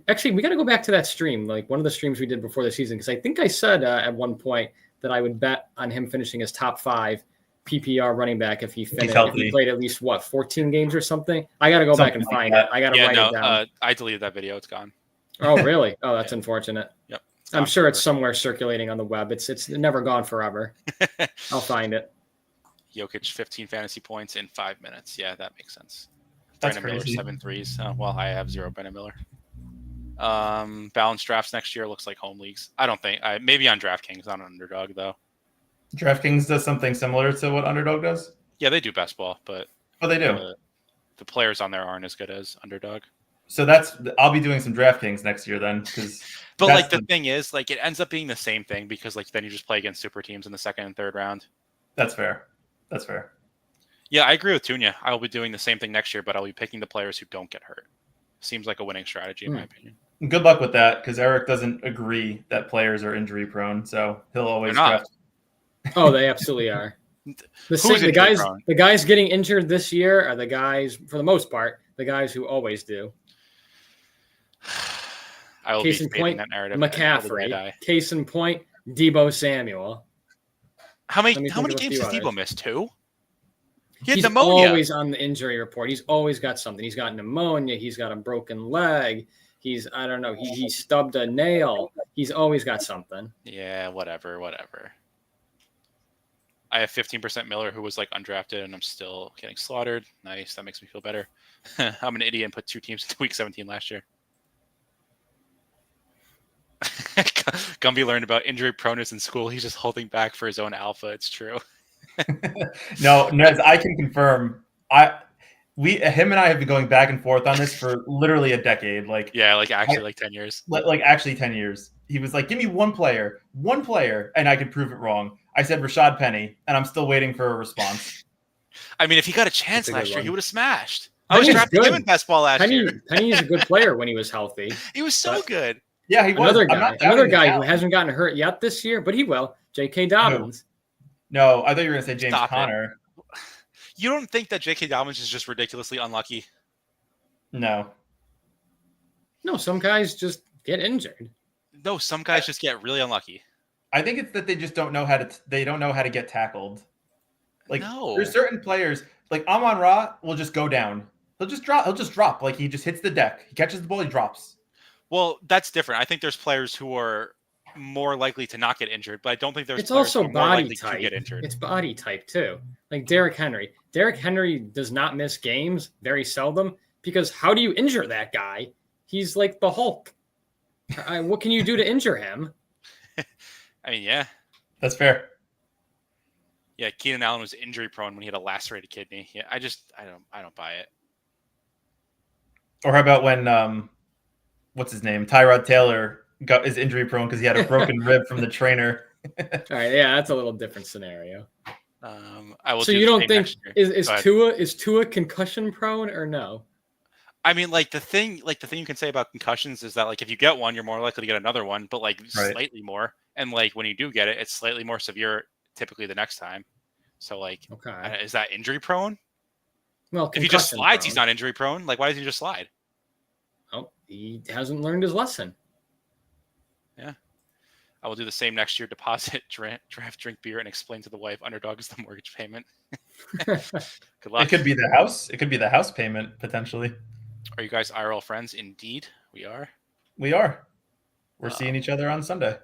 actually, we got to go back to that stream, like one of the streams we did before the season, because I think I said at one point that I would bet on him finishing as top 5 PPR running back if he played at least 14 games or something. I got to go back and find it. I got to write it down. I deleted that video. It's gone. Oh, really? Oh, that's unfortunate. Yep. I'm sure it's somewhere circulating on the web. It's never gone forever. I'll find it. Jokic 15 fantasy points in 5 minutes. Yeah, that makes sense. That's Brandon crazy. Miller 7 threes. Well, I have 0 Brandon Miller. Balanced drafts next year looks like home leagues. I don't think maybe on DraftKings, not on Underdog though. DraftKings does something similar to what Underdog does. Yeah, they do best ball, but they do. The players on there aren't as good as Underdog. So I'll be doing some DraftKings next year then, but like the thing is, like it ends up being the same thing because like then you just play against super teams in the 2nd and 3rd round. That's fair. Yeah, I agree with Tunya. I'll be doing the same thing next year, but I'll be picking the players who don't get hurt. Seems like a winning strategy in my opinion. Good luck with that, because Eric doesn't agree that players are injury prone, so he'll always draft. Oh, they absolutely are. The guys getting injured this year are the guys, for the most part, the guys who always do. I will Case be in point, that narrative. McCaffrey. Case in point, Deebo Samuel. How many games has Deebo missed? 2? He's pneumonia. Always on the injury report. He's always got something. He's got pneumonia. He's got a broken leg. I don't know, he stubbed a nail. He's always got something. Yeah, whatever. I have 15% Miller, who was like undrafted, and I'm still getting slaughtered. Nice, that makes me feel better. I'm an idiot and put 2 teams into Week 17 last year. Gumby learned about injury proneness in school. He's just holding back for his own alpha. It's true. No, Nez, I can confirm. Him and I have been going back and forth on this for literally a decade. Like, yeah, like 10 years. Like actually 10 years. He was like, "Give me one player," and I could prove it wrong. I said Rashad Penny, and I'm still waiting for a response. I mean, if he got a chance last year, he would have smashed. I Penny's was drafting good. him in best ball last year. Penny's a good player when he was healthy. He was so good. Yeah, he was. Another guy who hasn't gotten hurt yet this year, but he will. J.K. Dobbins. No, I thought you were going to say James Conner. You don't think that J.K. Dobbins is just ridiculously unlucky? No, some guys just get injured. No, some guys just get really unlucky. I think it's that they just don't know how to get tackled. Like, there's certain players, like Amon-Ra will just go down. He'll just drop. Like, he just hits the deck. He catches the ball, he drops. Well, that's different. I think there's players who are more likely to not get injured, but I don't think there's it's players also who are more body likely type. to get injured. It's body type too. Like Derrick Henry. Derrick Henry does not miss games very seldom because how do you injure that guy? He's like the Hulk. What can you do to injure him? I mean, yeah. That's fair. Yeah, Keenan Allen was injury prone when he had a lacerated kidney. Yeah, I don't buy it. Or how about when what's his name? Tyrod Taylor is injury prone because he had a broken rib from the trainer. All right, yeah, that's a little different scenario. I will. So you don't think is Tua concussion prone or no? I mean, like the thing you can say about concussions is that like if you get one, you're more likely to get another one, but like slightly more. And like when you do get it, it's slightly more severe typically the next time. So like, is that injury prone? Well, if he just slides, he's not injury prone. Like, why does he just slide? Oh, he hasn't learned his lesson. Yeah. I will do the same next year. Deposit, draft, drink beer, and explain to the wife Underdog is the mortgage payment. Good luck. It could be the house. It could be the house payment, potentially. Are you guys IRL friends? Indeed, we are. We are. We're seeing each other on Sunday.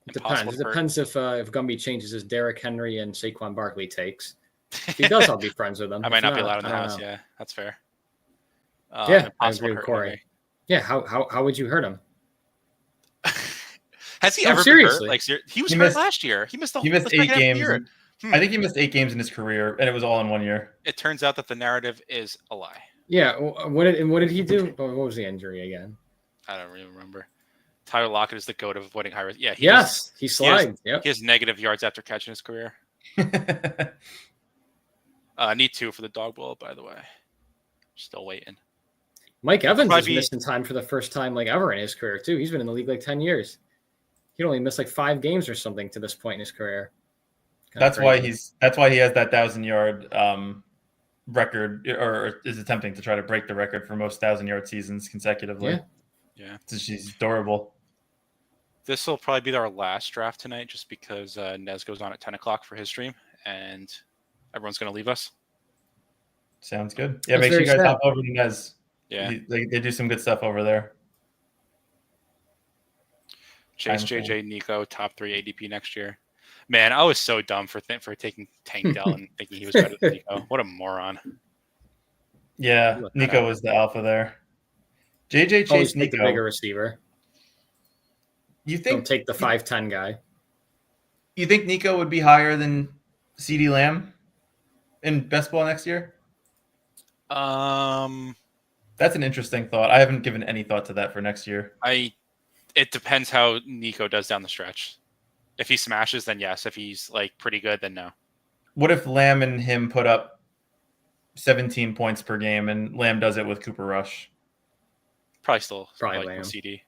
It depends. It depends if Gumby changes his Derrick Henry and Saquon Barkley takes. If he does, I'll be friends with him. I might not be allowed in the house. Yeah, that's fair. Yeah, I agree with Corey. Yeah, how would you hurt him? Has he ever been hurt? Like, he was hurt last year. He missed 8 games. I think he missed 8 games in his career, and it was all in 1 year. It turns out that the narrative is a lie. Yeah. What did he do? What was the injury again? I don't really remember. Tyler Lockett is the goat of avoiding high risk. Yeah. He slides. He has negative yards after catch in his career. Need 2 for the dog bowl, by the way. Still waiting. Mike Evans is missing time for the first time like ever in his career too. He's been in the league like 10 years. He'd only missed like 5 games or something to this point in his career. That's why he has that 1,000-yard record, or is attempting to try to break the record for most 1,000-yard seasons consecutively. Yeah. She's adorable. This will probably be our last draft tonight, just because Nez goes on at 10 o'clock for his stream, and everyone's going to leave us. Sounds good. Yeah, make sure you guys hop over to Nez. Yeah, they do some good stuff over there. Chase, JJ, Nico, top 3 ADP next year. Man, I was so dumb for taking Tank Dell and thinking he was better than Nico. What a moron. Yeah, Nico was the alpha there. JJ Chase, Nico. The bigger receiver. You think? Don't take the 5'10" guy. You think Nico would be higher than CeeDee Lamb in best ball next year? That's an interesting thought. I haven't given any thought to that for next year. It depends how Nico does down the stretch. If he smashes, then yes. If he's like pretty good, then no. What if Lamb and him put up 17 points per game and Lamb does it with Cooper Rush? Probably Lamb. CD.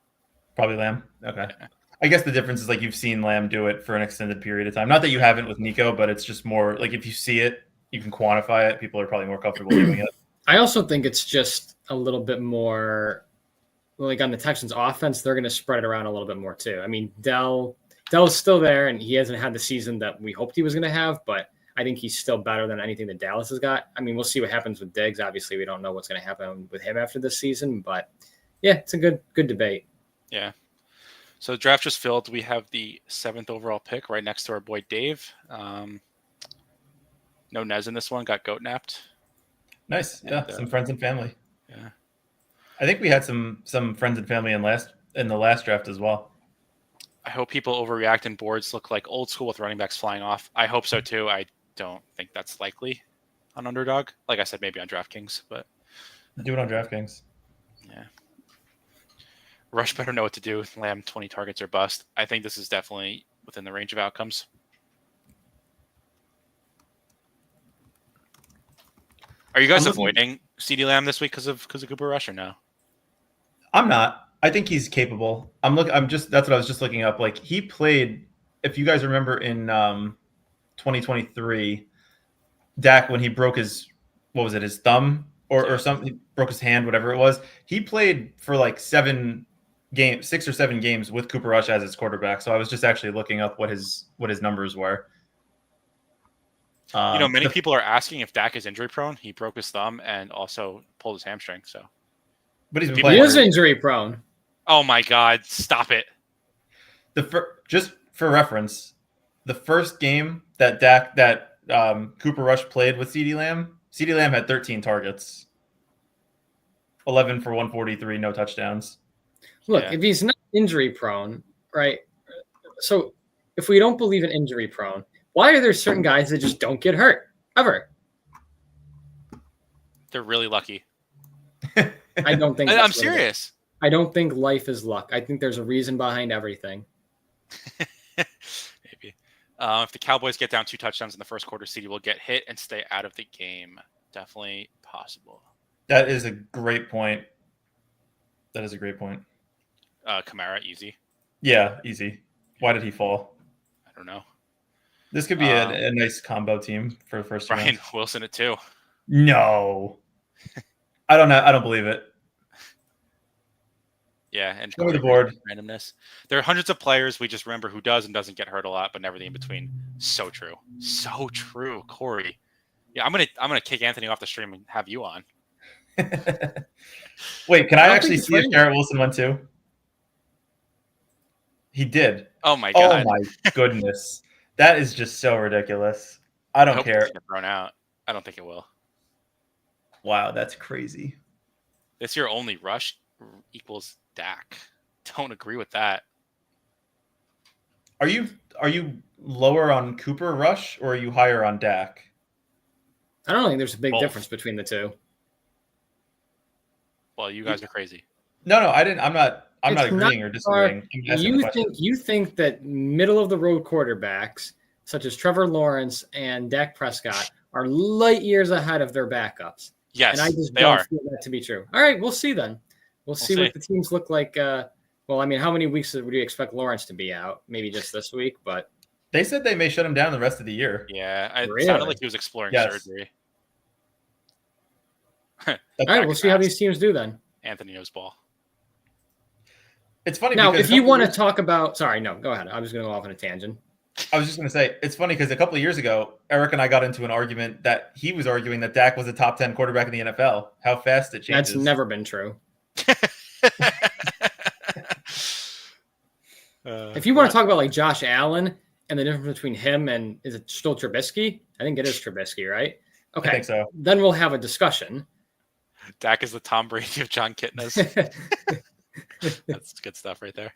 Probably Lamb. Okay. Yeah. I guess the difference is like you've seen Lamb do it for an extended period of time. Not that you haven't with Nico, but it's just more like if you see it, you can quantify it. People are probably more comfortable doing it. I also think it's just a little bit more like on the Texans offense, they're going to spread it around a little bit more too. I mean, Dell's still there and he hasn't had the season that we hoped he was going to have, but I think he's still better than anything that Dallas has got. I mean, we'll see what happens with Diggs. Obviously, we don't know what's going to happen with him after this season, but Yeah, it's a good debate. Yeah. So the draft just filled. We have the 7th overall pick right next to our boy Dave. No Nez in this one. Got goat napped. Nice. Yeah, And, some friends and family. Yeah. I think we had some friends and family in the last draft as well. I hope people overreact and boards look like old school with running backs flying off. I hope so too. I don't think that's likely on Underdog. Like I said, maybe on DraftKings, but Do it on DraftKings. yeah. Rush better know what to do. Lamb 20 targets or bust. I think this is definitely within the range of outcomes. Are you guys avoiding CD Lamb this week because of Cooper Rush or no? I'm not. I think he's capable. That's what I was just looking up. Like he played, if you guys remember in 2023, Dak when he broke his his thumb or something, he broke his hand, whatever it was. He played for like 6 or 7 games with Cooper Rush as his quarterback. So I was just actually looking up what his numbers were. Many people are asking if Dak is injury prone. He broke his thumb and also pulled his hamstring. So, but he's been He playing. is injury prone. Oh my God! Stop it. Just for reference, the first game that Cooper Rush played with CeeDee Lamb had 13 targets, 11 for 143, no touchdowns. Look, if he's not injury prone, right? So if we don't believe in injury prone, why are there certain guys that just don't get hurt ever? They're really lucky. I don't think. I'm serious. I don't think life is luck. I think there's a reason behind everything. Maybe. If the Cowboys get down 2 touchdowns in the first quarter, CD will get hit and stay out of the game. Definitely possible. That is a great point. Kamara, easy. Yeah, easy. Why did he fall? I don't know. This could be a nice combo team for the first Brian round. Wilson at 2. No. I don't believe it. Yeah, and Show me the board. Randomness. There are hundreds of players we just remember who does and doesn't get hurt a lot, but never the in between. So true, Corey. Yeah, I'm gonna kick Anthony off the stream and have you on. Wait, can I actually see if Garrett Wilson went too? He did. Oh my God! Oh my goodness, that is just so ridiculous. I don't care. Get thrown out. I don't think it will. Wow, that's crazy. This year only Rush equals Dak. Don't agree with that. Are you lower on Cooper Rush or are you higher on Dak? I don't think there's a big Both. difference between the two. Well, you guys are crazy. No, I didn't. I'm not agreeing or disagreeing. You think that middle of the road quarterbacks such as Trevor Lawrence and Dak Prescott are light years ahead of their backups. Yes, and I just they don't are. feel that to be true. All right, we'll see then. We'll see what the teams look like. Well, I mean, how many weeks would you expect Lawrence to be out? Maybe just this week, but they said they may shut him down the rest of the year. Yeah, it Really? sounded like he was exploring surgery. All right, we'll see how these teams do then. Anthony knows ball. It's funny now, because if you want to talk about, sorry, no, go ahead. I was going to go off on a tangent. I was just going to say, it's funny because a couple of years ago, Eric and I got into an argument that he was arguing that Dak was a top 10 quarterback in the NFL. How fast it changes. That's never been true. If you want to talk about like Josh Allen and the difference between him and is it still Trubisky? I think it is Trubisky, right? Okay, I think so. Then we'll have a discussion. Dak is the Tom Brady of John Kitnas. That's good stuff right there.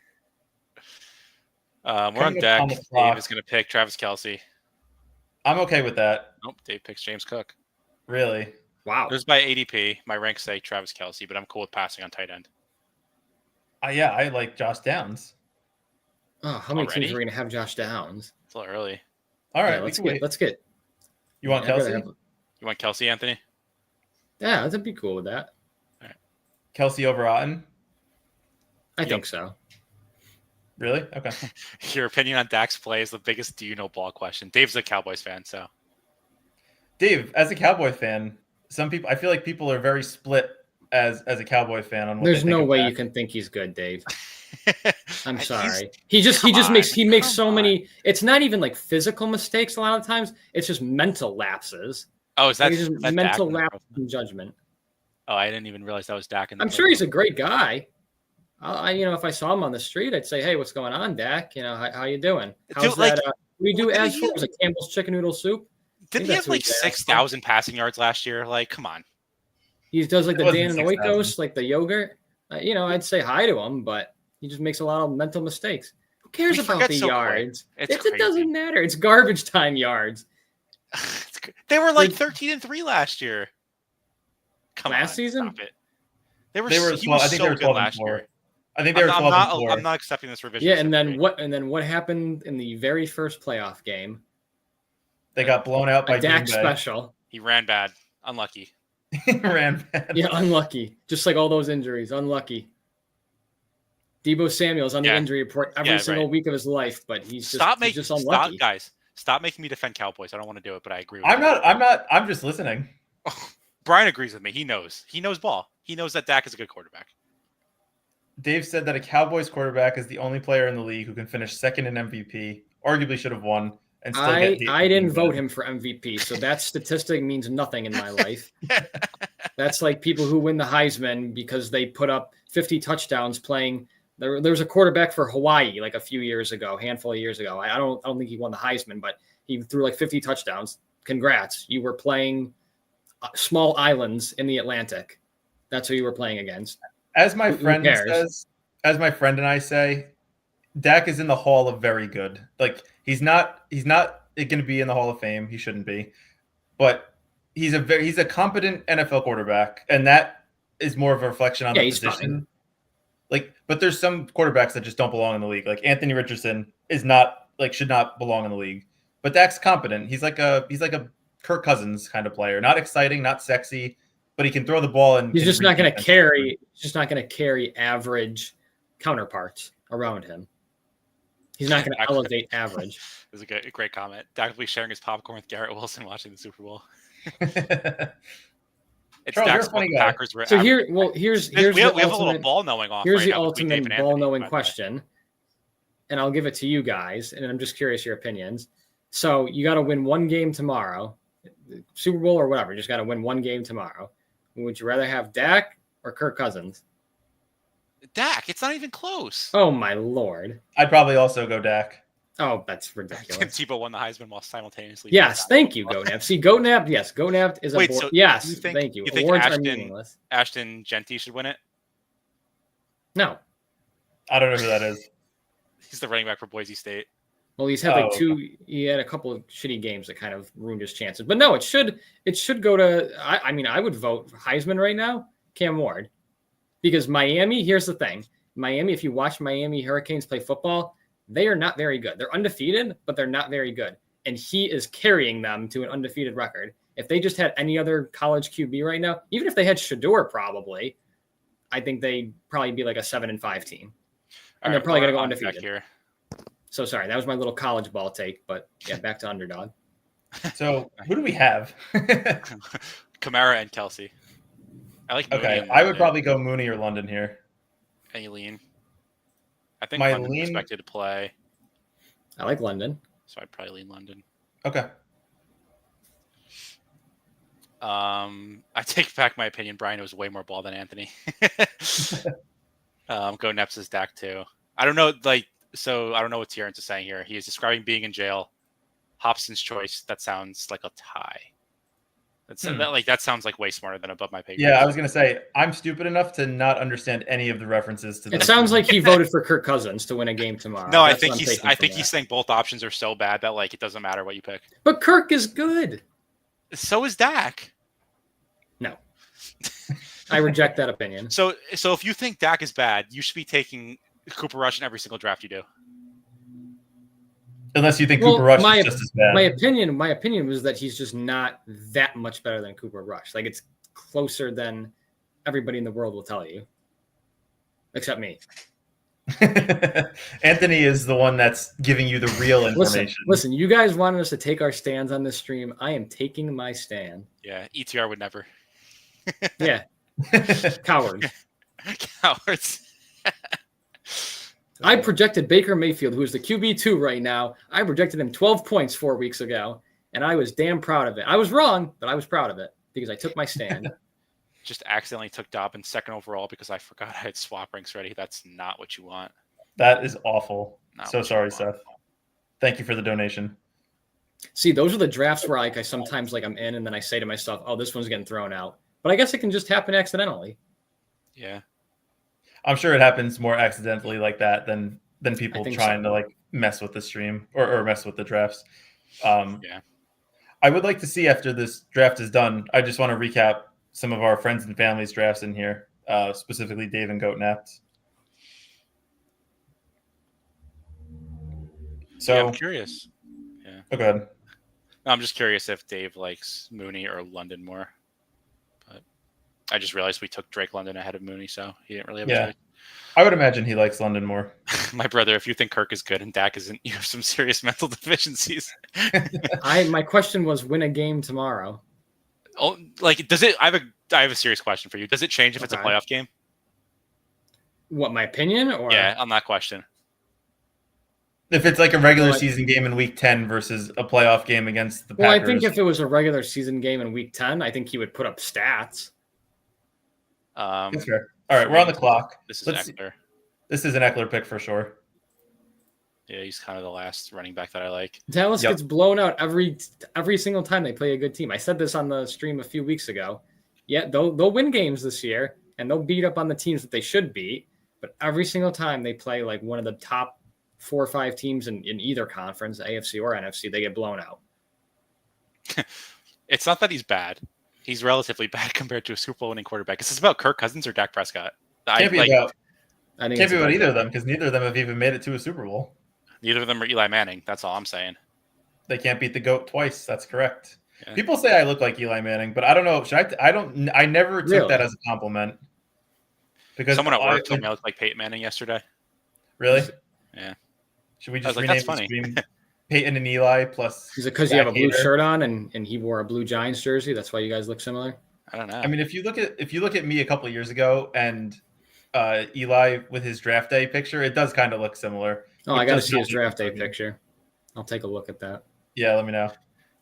We're on deck. Dave is going to pick Travis Kelce. I'm okay with that. Nope, Dave picks James Cook. Really? Wow. It was by ADP. My ranks say Travis Kelce, but I'm cool with passing on tight end. Yeah, I like Josh Downs. Oh, how many teams are we going to have Josh Downs? It's a little early. All right, yeah, let's get. You want Kelce? You want Kelce, Anthony? Yeah, I'd be cool with that. All right. Kelce over Otten? I think so. Really? Okay. Your opinion on Dak's play is the biggest do you know ball question. Dave's a Cowboys fan, so. Dave, as a Cowboy fan, I feel like people are very split as a Cowboy fan on what There's they think no of way Dak. you can think he's good, Dave. I'm sorry. He makes so many. It's not even like physical mistakes a lot of times. It's just mental lapses. Oh, is that mental lapse in judgment? Oh, I didn't even realize that was Dak. I'm sure he's a great guy. If I saw him on the street, I'd say, "Hey, what's going on, Dak? How you doing? How's Dude, like, that? We do didn't as he- for was it Campbell's chicken noodle soup? Didn't he that's have who like he's asked for. 6,000 passing yards last year? Like, come on. He does like It the wasn't Dan and 6,000. Oikos, like the yogurt. I'd say hi to him, but he just makes a lot of mental mistakes. Who cares We about forget the so quick. yards? It's It crazy. doesn't matter. It's garbage time yards. They were like 13-3 last year. Come Last on, season? stop it. They were. They were He 12. was I think so they were good 12 and last 4. year. I think they were 12 and 4. I'm not accepting this revision. Yeah, and then what happened in the very first playoff game? They got blown out by A Dak Green Bay. special. He ran bad. Unlucky. Ran bad. Yeah, unlucky. Just like all those injuries, unlucky. Debo Samuel's on the Yeah. injury report every single week of his life, but he's just unlucky. Stop making me defend Cowboys. I don't want to do it, but I agree with I'm you. not. I'm just listening. Brian agrees with me. He knows ball. He knows that Dak is a good quarterback. Dave said that a Cowboys quarterback is the only player in the league who can finish second in MVP. Arguably should have won and still get hate. I didn't vote him for MVP, so that statistic means nothing in my life. That's like people who win the Heisman because they put up 50 touchdowns playing. There was a quarterback for Hawaii like a handful of years ago. I don't think he won the Heisman, but he threw like 50 touchdowns. Congrats. You were playing small islands in the Atlantic. That's who you were playing against. As my friend and I say, Dak is in the Hall of Very Good. Like he's not going to be in the Hall of Fame. He shouldn't be, but he's a competent NFL quarterback, and that is more of a reflection on the position. Fine. Like, but there's some quarterbacks that just don't belong in the league. Like Anthony Richardson should not belong in the league. But Dak's competent. He's like a Kirk Cousins kind of player. Not exciting, not sexy, but he can throw the ball and he's just not going to carry. He's just not going to carry average counterparts around him. He's not going to elevate average. This is a great comment. Dak will be sharing his popcorn with Garrett Wilson watching the Super Bowl. It's Charles, Dak's you're a funny guy. Packers. So here's we have a little ball knowing off. Here's right the now between Dave ultimate and ball Anthony, knowing by the way. question, and I'll give it to you guys. And I'm just curious your opinions. So you got to win one game tomorrow, Super Bowl or whatever. You just got to win one game tomorrow. Would you rather have Dak or Kirk Cousins? Dak, it's not even close. Oh my lord! I'd probably also go Dak. Oh, that's ridiculous. Tebow won the Heisman while simultaneously. Yes, thank you, Goatnap. See, Goatnap, yes, Goatnap is a Wait, board. so Yes, you think- thank you. you think Awards are Ashton- meaningless. Ashton Genty should win it. No. I don't know who that is. He's the running back for Boise State. Well, he's had he had a couple of shitty games that kind of ruined his chances. But no, it should go to I would vote for Heisman right now, Cam Ward. Because Miami, here's the thing. Miami, if you watch Miami Hurricanes play football, they are not very good. They're undefeated, but they're not very good. And he is carrying them to an undefeated record. If they just had any other college QB right now, even if they had Shador probably, I think they'd probably be like a 7-5 team. And they're probably going to go undefeated. Here. So sorry, that was my little college ball take, but yeah, back to Underdog. So who do we have? Kamara and Kelsey. I like Mooney. Okay, and I would London. probably go Mooney or London here. Any lean. I think My London's lean- expected to play, I like London. so I'd probably lean London. Okay. I take back my opinion. Brian knows way more ball than Anthony. Go Neps is Dak too. I don't know, I don't know what Terrence is saying here. He is describing being in jail. Hobson's choice. That sounds like a tie. That sounds like way smarter than above my pay grade. Yeah, I was gonna say I'm stupid enough to not understand any of the references to. It sounds like he voted for Kirk Cousins to win a game tomorrow. No, That's what I'm taking I from think that. he's saying both options are so bad that it doesn't matter what you pick. But Kirk is good. So is Dak. No, I reject that opinion. So if you think Dak is bad, you should be taking Cooper Rush in every single draft you do. Unless you think Cooper Rush is just as bad. My opinion was that he's just not that much better than Cooper Rush. Like it's closer than everybody in the world will tell you, except me. Anthony is the one that's giving you the real information. Listen, you guys wanted us to take our stands on this stream. I am taking my stand. Yeah, ETR would never. Yeah, coward. Cowards. I projected Baker Mayfield, who is the QB2 right now. I projected him 12 points 4 weeks ago, and I was damn proud of it. I was wrong, but I was proud of it because I took my stand. just accidentally took Dobbins second overall because I forgot I had swap ranks ready. That's not what you want. That is awful. Not So what you sorry, want. Seth. Thank you for the donation. See, those are the drafts where like I sometimes like I'm in and then I say to myself, "Oh, this one's getting thrown out." But I guess it can just happen accidentally. Yeah. I'm sure it happens more accidentally like that than people think trying so. to like mess with the stream or mess with the drafts. Yeah. I would like to see after this draft is done. I just want to recap some of our friends and families drafts in here, specifically Dave and Goat Naps. So Yeah, I'm curious. Yeah. Oh, go ahead. No, I'm just curious if Dave likes Mooney or London more. But I just realized we took Drake London ahead of Mooney, so he didn't really have a choice. I would imagine he likes London more. My brother, if you think Kirk is good and Dak isn't, you have some serious mental deficiencies. My question was win a game tomorrow. Oh, like, does it? I have a serious question for you. Does it change if it's a Okay. playoff game? What, my opinion? Or Yeah, on that question. If it's like a regular Well, season game in week 10 versus a playoff game against the Well, Packers. I think if it was a regular season game in week 10, I think he would put up stats. That's fair. All right, we're on the clock. This is Let's- Eckler. This is an Eckler pick for sure. Yeah, he's kind of the last running back that I like. Dallas Yep. gets blown out every single time they play a good team. I said this on the stream a few weeks ago. Yeah, they'll win games this year and they'll beat up on the teams that they should beat. But every single time they play like one of the top 4 or 5 teams in either conference, AFC or NFC, they get blown out. It's not that he's bad. He's relatively bad compared to a Super Bowl winning quarterback. Is this about Kirk Cousins or Dak Prescott? Can't be about I think Can't it's be about about either that. of them because neither of them have even made it to a Super Bowl. Neither of them are Eli Manning. That's all I'm saying. They can't beat the GOAT twice. That's correct. Yeah. People say I look like Eli Manning, but I don't know. I never took Really? that as a compliment. Because Someone at work told me I looked like Peyton Manning yesterday. Really? Yeah. Should we I was just like, rename that's the funny. stream Peyton and Eli plus? Is it because you have a blue Hater? shirt on and he wore a blue Giants jersey? That's why you guys look similar? I don't know. I mean, if you look at me a couple of years ago and Eli with his draft day picture, it does kind of look similar. Oh, It I got to does see not his draft day look familiar. picture. I'll take a look at that. Yeah, let me know.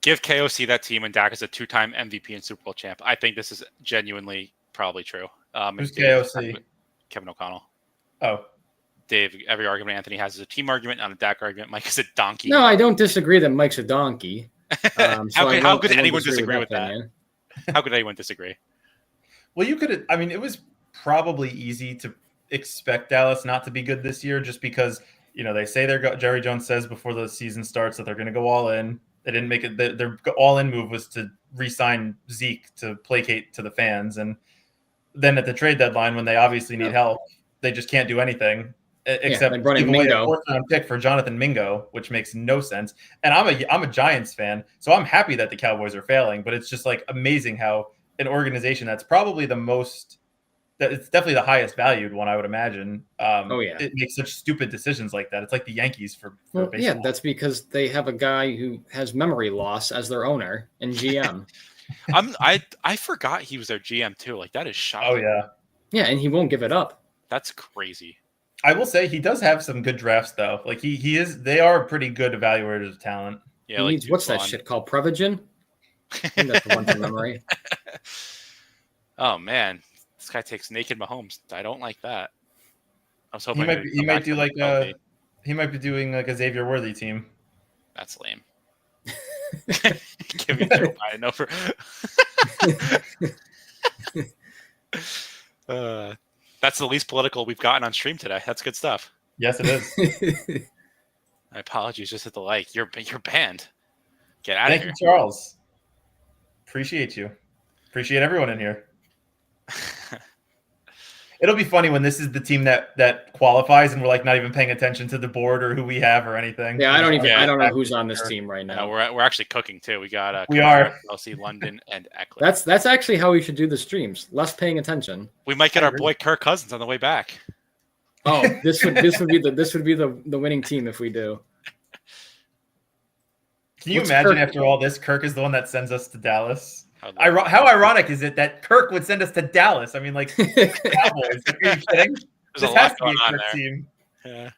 Give KOC that team and Dak is a 2-time MVP and Super Bowl champ. I think this is genuinely probably true. Who's Dave- KOC? Kevin O'Connell. Oh, Dave, every argument Anthony has is a team argument, not a Dak argument. Mike is a donkey. No, I don't disagree that Mike's a donkey. How could anyone disagree with that? opinion. How could anyone disagree? well, you could. I mean, it was probably easy to expect Dallas not to be good this year, just because they say Jerry Jones says before the season starts that they're going to go all in. They didn't make it. Their all-in move was to re-sign Zeke to placate to the fans, and then at the trade deadline, when they obviously need help, they just can't do anything except they brought in give away a Mingo. fourth-round pick for Jonathan Mingo, which makes no sense. And I'm a Giants fan, so I'm happy that the Cowboys are failing, but it's just like amazing how an organization that's probably it's definitely the highest valued one, I would imagine. It makes such stupid decisions like that. It's like the Yankees for Well, baseball. yeah, that's because they have a guy who has memory loss as their owner and GM. I forgot he was their GM too. Like that is shocking. Oh yeah. Yeah, and he won't give it up. That's crazy. I will say he does have some good drafts though. Like he is. They are pretty good evaluators of talent. Yeah, He like needs, what's that Buffon. shit called? Prevagen? I think that's the one from memory. Oh man, this guy takes naked Mahomes. I don't like that. I was hoping He might do like he might be doing like a Xavier Worthy team. That's lame. Give me Joe Biden over. That's the least political we've gotten on stream today. That's good stuff. Yes, it is. My apologies. Just hit the like. You're banned. Get out of Thank here. you, Charles. Appreciate you. Appreciate everyone in here. It'll be funny when this is the team that qualifies and we're like not even paying attention to the board or who we have or anything. Yeah, I don't Yeah. know who's on this team right now. No, we're actually cooking too. We got We are. Chelsea, London, and Eckler. That's actually how we should do the streams. Less paying attention. We might get I our agree. boy Kirk Cousins on the way back. Oh, this would be the winning team if we do. Can you What's imagine Kirk? after all this, Kirk is the one that sends us to Dallas? How How ironic is it that Kirk would send us to Dallas? I mean, like Cowboys. Are you kidding? There's a This has lot to be going a on Kirk there. team. Yeah.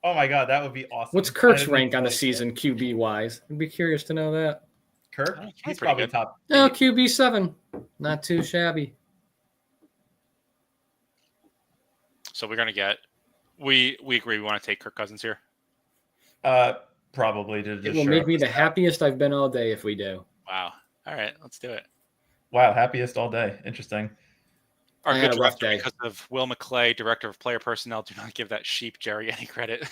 Oh my god, that would be awesome. What's Kirk's I didn't rank on the realize season QB wise? I'd be curious to know that. that. Kirk, Oh, he's he's pretty probably good. top. No, QB 7, not too shabby. So we're gonna get. We agree. We want to take Kirk Cousins here. Probably to just. It will make me the happiest I've been all day if we do. Wow. All right, let's do it. Wow, happiest all day. Interesting. Our I good had a rough director, day. because of Will McClay, director of player personnel, do not give that sheep Jerry any credit.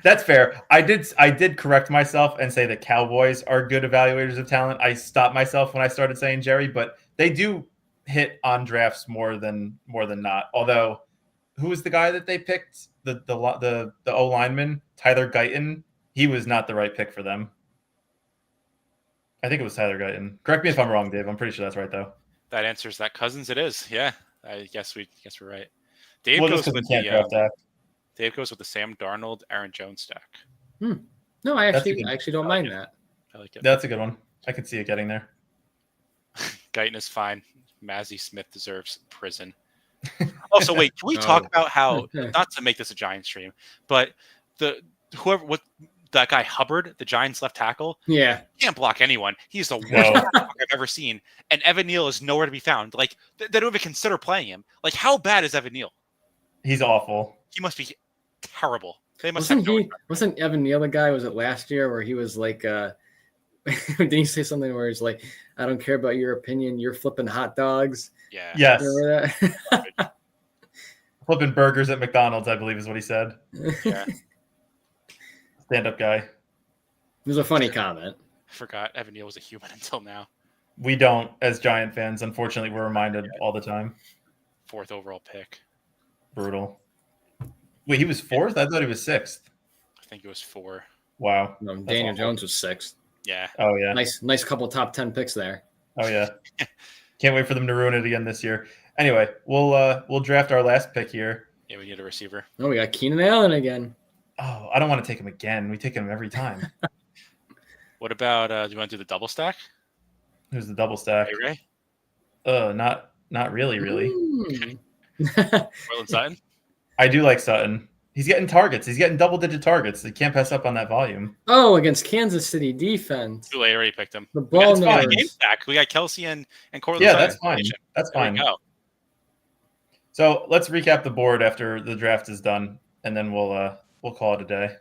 That's fair. I did correct myself and say the Cowboys are good evaluators of talent. I stopped myself when I started saying Jerry, but they do hit on drafts more than not. Although, who was the guy that they picked? The O lineman, Tyler Guyton. He was not the right pick for them. I think it was Tyler Guyton. Correct me if I'm wrong, Dave. I'm pretty sure that's right though. That answers that Cousins. It is. Yeah, I guess we're right. Dave Well, goes just with because we can't draft that. Dave goes with the Sam Darnold, Aaron Jones stack. No, I actually don't mind that. I like it. That's a good one. I could see it getting there. Guyton is fine. Mazzie Smith deserves prison. Also, wait, can we talk about how, not to make this a Giants stream, but that guy Hubbard, the Giants left tackle, Yeah, can't block anyone. He's the worst blocker I've ever seen. And Evan Neal is nowhere to be found. Like, they don't even consider playing him. Like, how bad is Evan Neal? He's awful. He must be terrible. They must wasn't Evan Neal the guy? Was it last year where he was like, didn't he say something where he's like, I don't care about your opinion, you're flipping hot dogs? Yeah. Yes. Remember that? Flipping burgers at McDonald's, I believe is what he said. Yeah. Stand-up guy. It was a funny comment. I forgot Evan Neal was a human until now. We don't, as Giant fans, unfortunately, we're reminded all the time. 4th overall pick. Brutal. Wait, he was 4th? I thought he was 6th. I think it was 4. Wow. No, Daniel Jones was 6th. Yeah. Oh, yeah. Nice couple top 10 picks there. Oh, yeah. Can't wait for them to ruin it again this year. Anyway, we'll draft our last pick here. Yeah, we need a receiver. Oh, we got Keenan Allen again. Oh, I don't want to take him again. We take him every time. What about, do you want to do the double stack? Who's the double stack? Ray? Not really. Orland Sutton? I do like Sutton. He's getting targets. He's getting double-digit targets. He can't pass up on that volume. Oh, against Kansas City defense. Too late, already picked him. The ball we got knows. game stack. We got Kelsey and Cortland. Yeah, Sutton. that's fine. That's There fine. we go. So let's recap the board after the draft is done, and then we'll call it a day.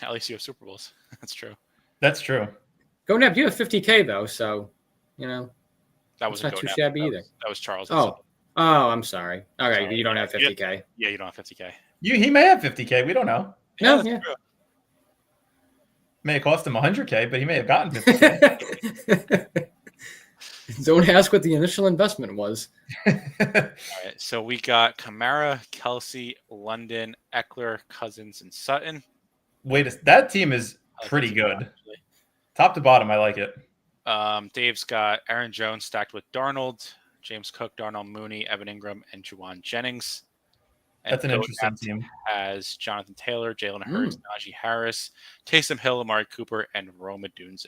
At least you have Super Bowls. That's true. That's true. Go Neb, you have 50K though, so That it's wasn't not too Go shabby Nap. either. That was Charles. Oh, I'm sorry. Okay, Sorry. you don't have 50K. Yeah, you don't have 50K. He may have 50K. We don't know. No, that's true. May have cost him 100K, but he may have gotten 50K. Don't ask what the initial investment was. All right, so we got Kamara, Kelsey, London, Eckler, Cousins, and Sutton. That team is I like pretty that team, good. actually. Top to bottom, I like it. Dave's got Aaron Jones stacked with Darnold, James Cook, Darnell Mooney, Evan Ingram, and Juwan Jennings. And That's an interesting team. Has Jonathan Taylor, Jalen Hurts, Najee Harris, Taysom Hill, Amari Cooper, and Roma Dunze.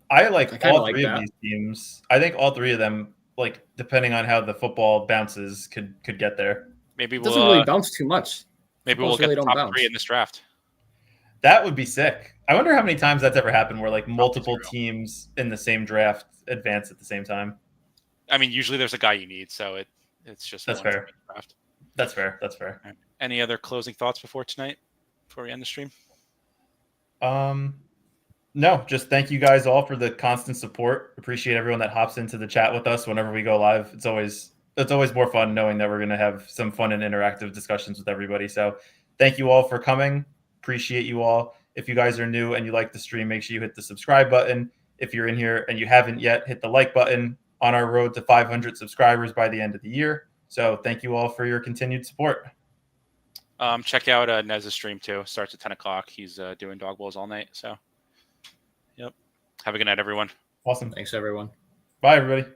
I like all like three of these teams. I think all three of them, like depending on how the football bounces, could get there. Maybe It we'll doesn't really bounce too much. maybe we'll Footballs get really the don't top bounce. 3 in this draft. That would be sick. I wonder how many times that's ever happened where like multiple zero. teams in the same draft advance at the same time. I mean, usually there's a guy you need, so it's just That's one fair. draft. That's fair. That's fair. All right. Any other closing thoughts before we end the stream? No, just thank you guys all for the constant support. Appreciate everyone that hops into the chat with us whenever we go live. It's always more fun knowing that we're going to have some fun and interactive discussions with everybody. So thank you all for coming. Appreciate you all. If you guys are new and you like the stream, make sure you hit the subscribe button. If you're in here and you haven't yet, hit the like button on our road to 500 subscribers by the end of the year. So thank you all for your continued support. Check out Nez's stream too. Starts at 10 o'clock. He's doing dog bowls all night. So, yep. Have a good night, everyone. Awesome. Thanks, everyone. Bye, everybody.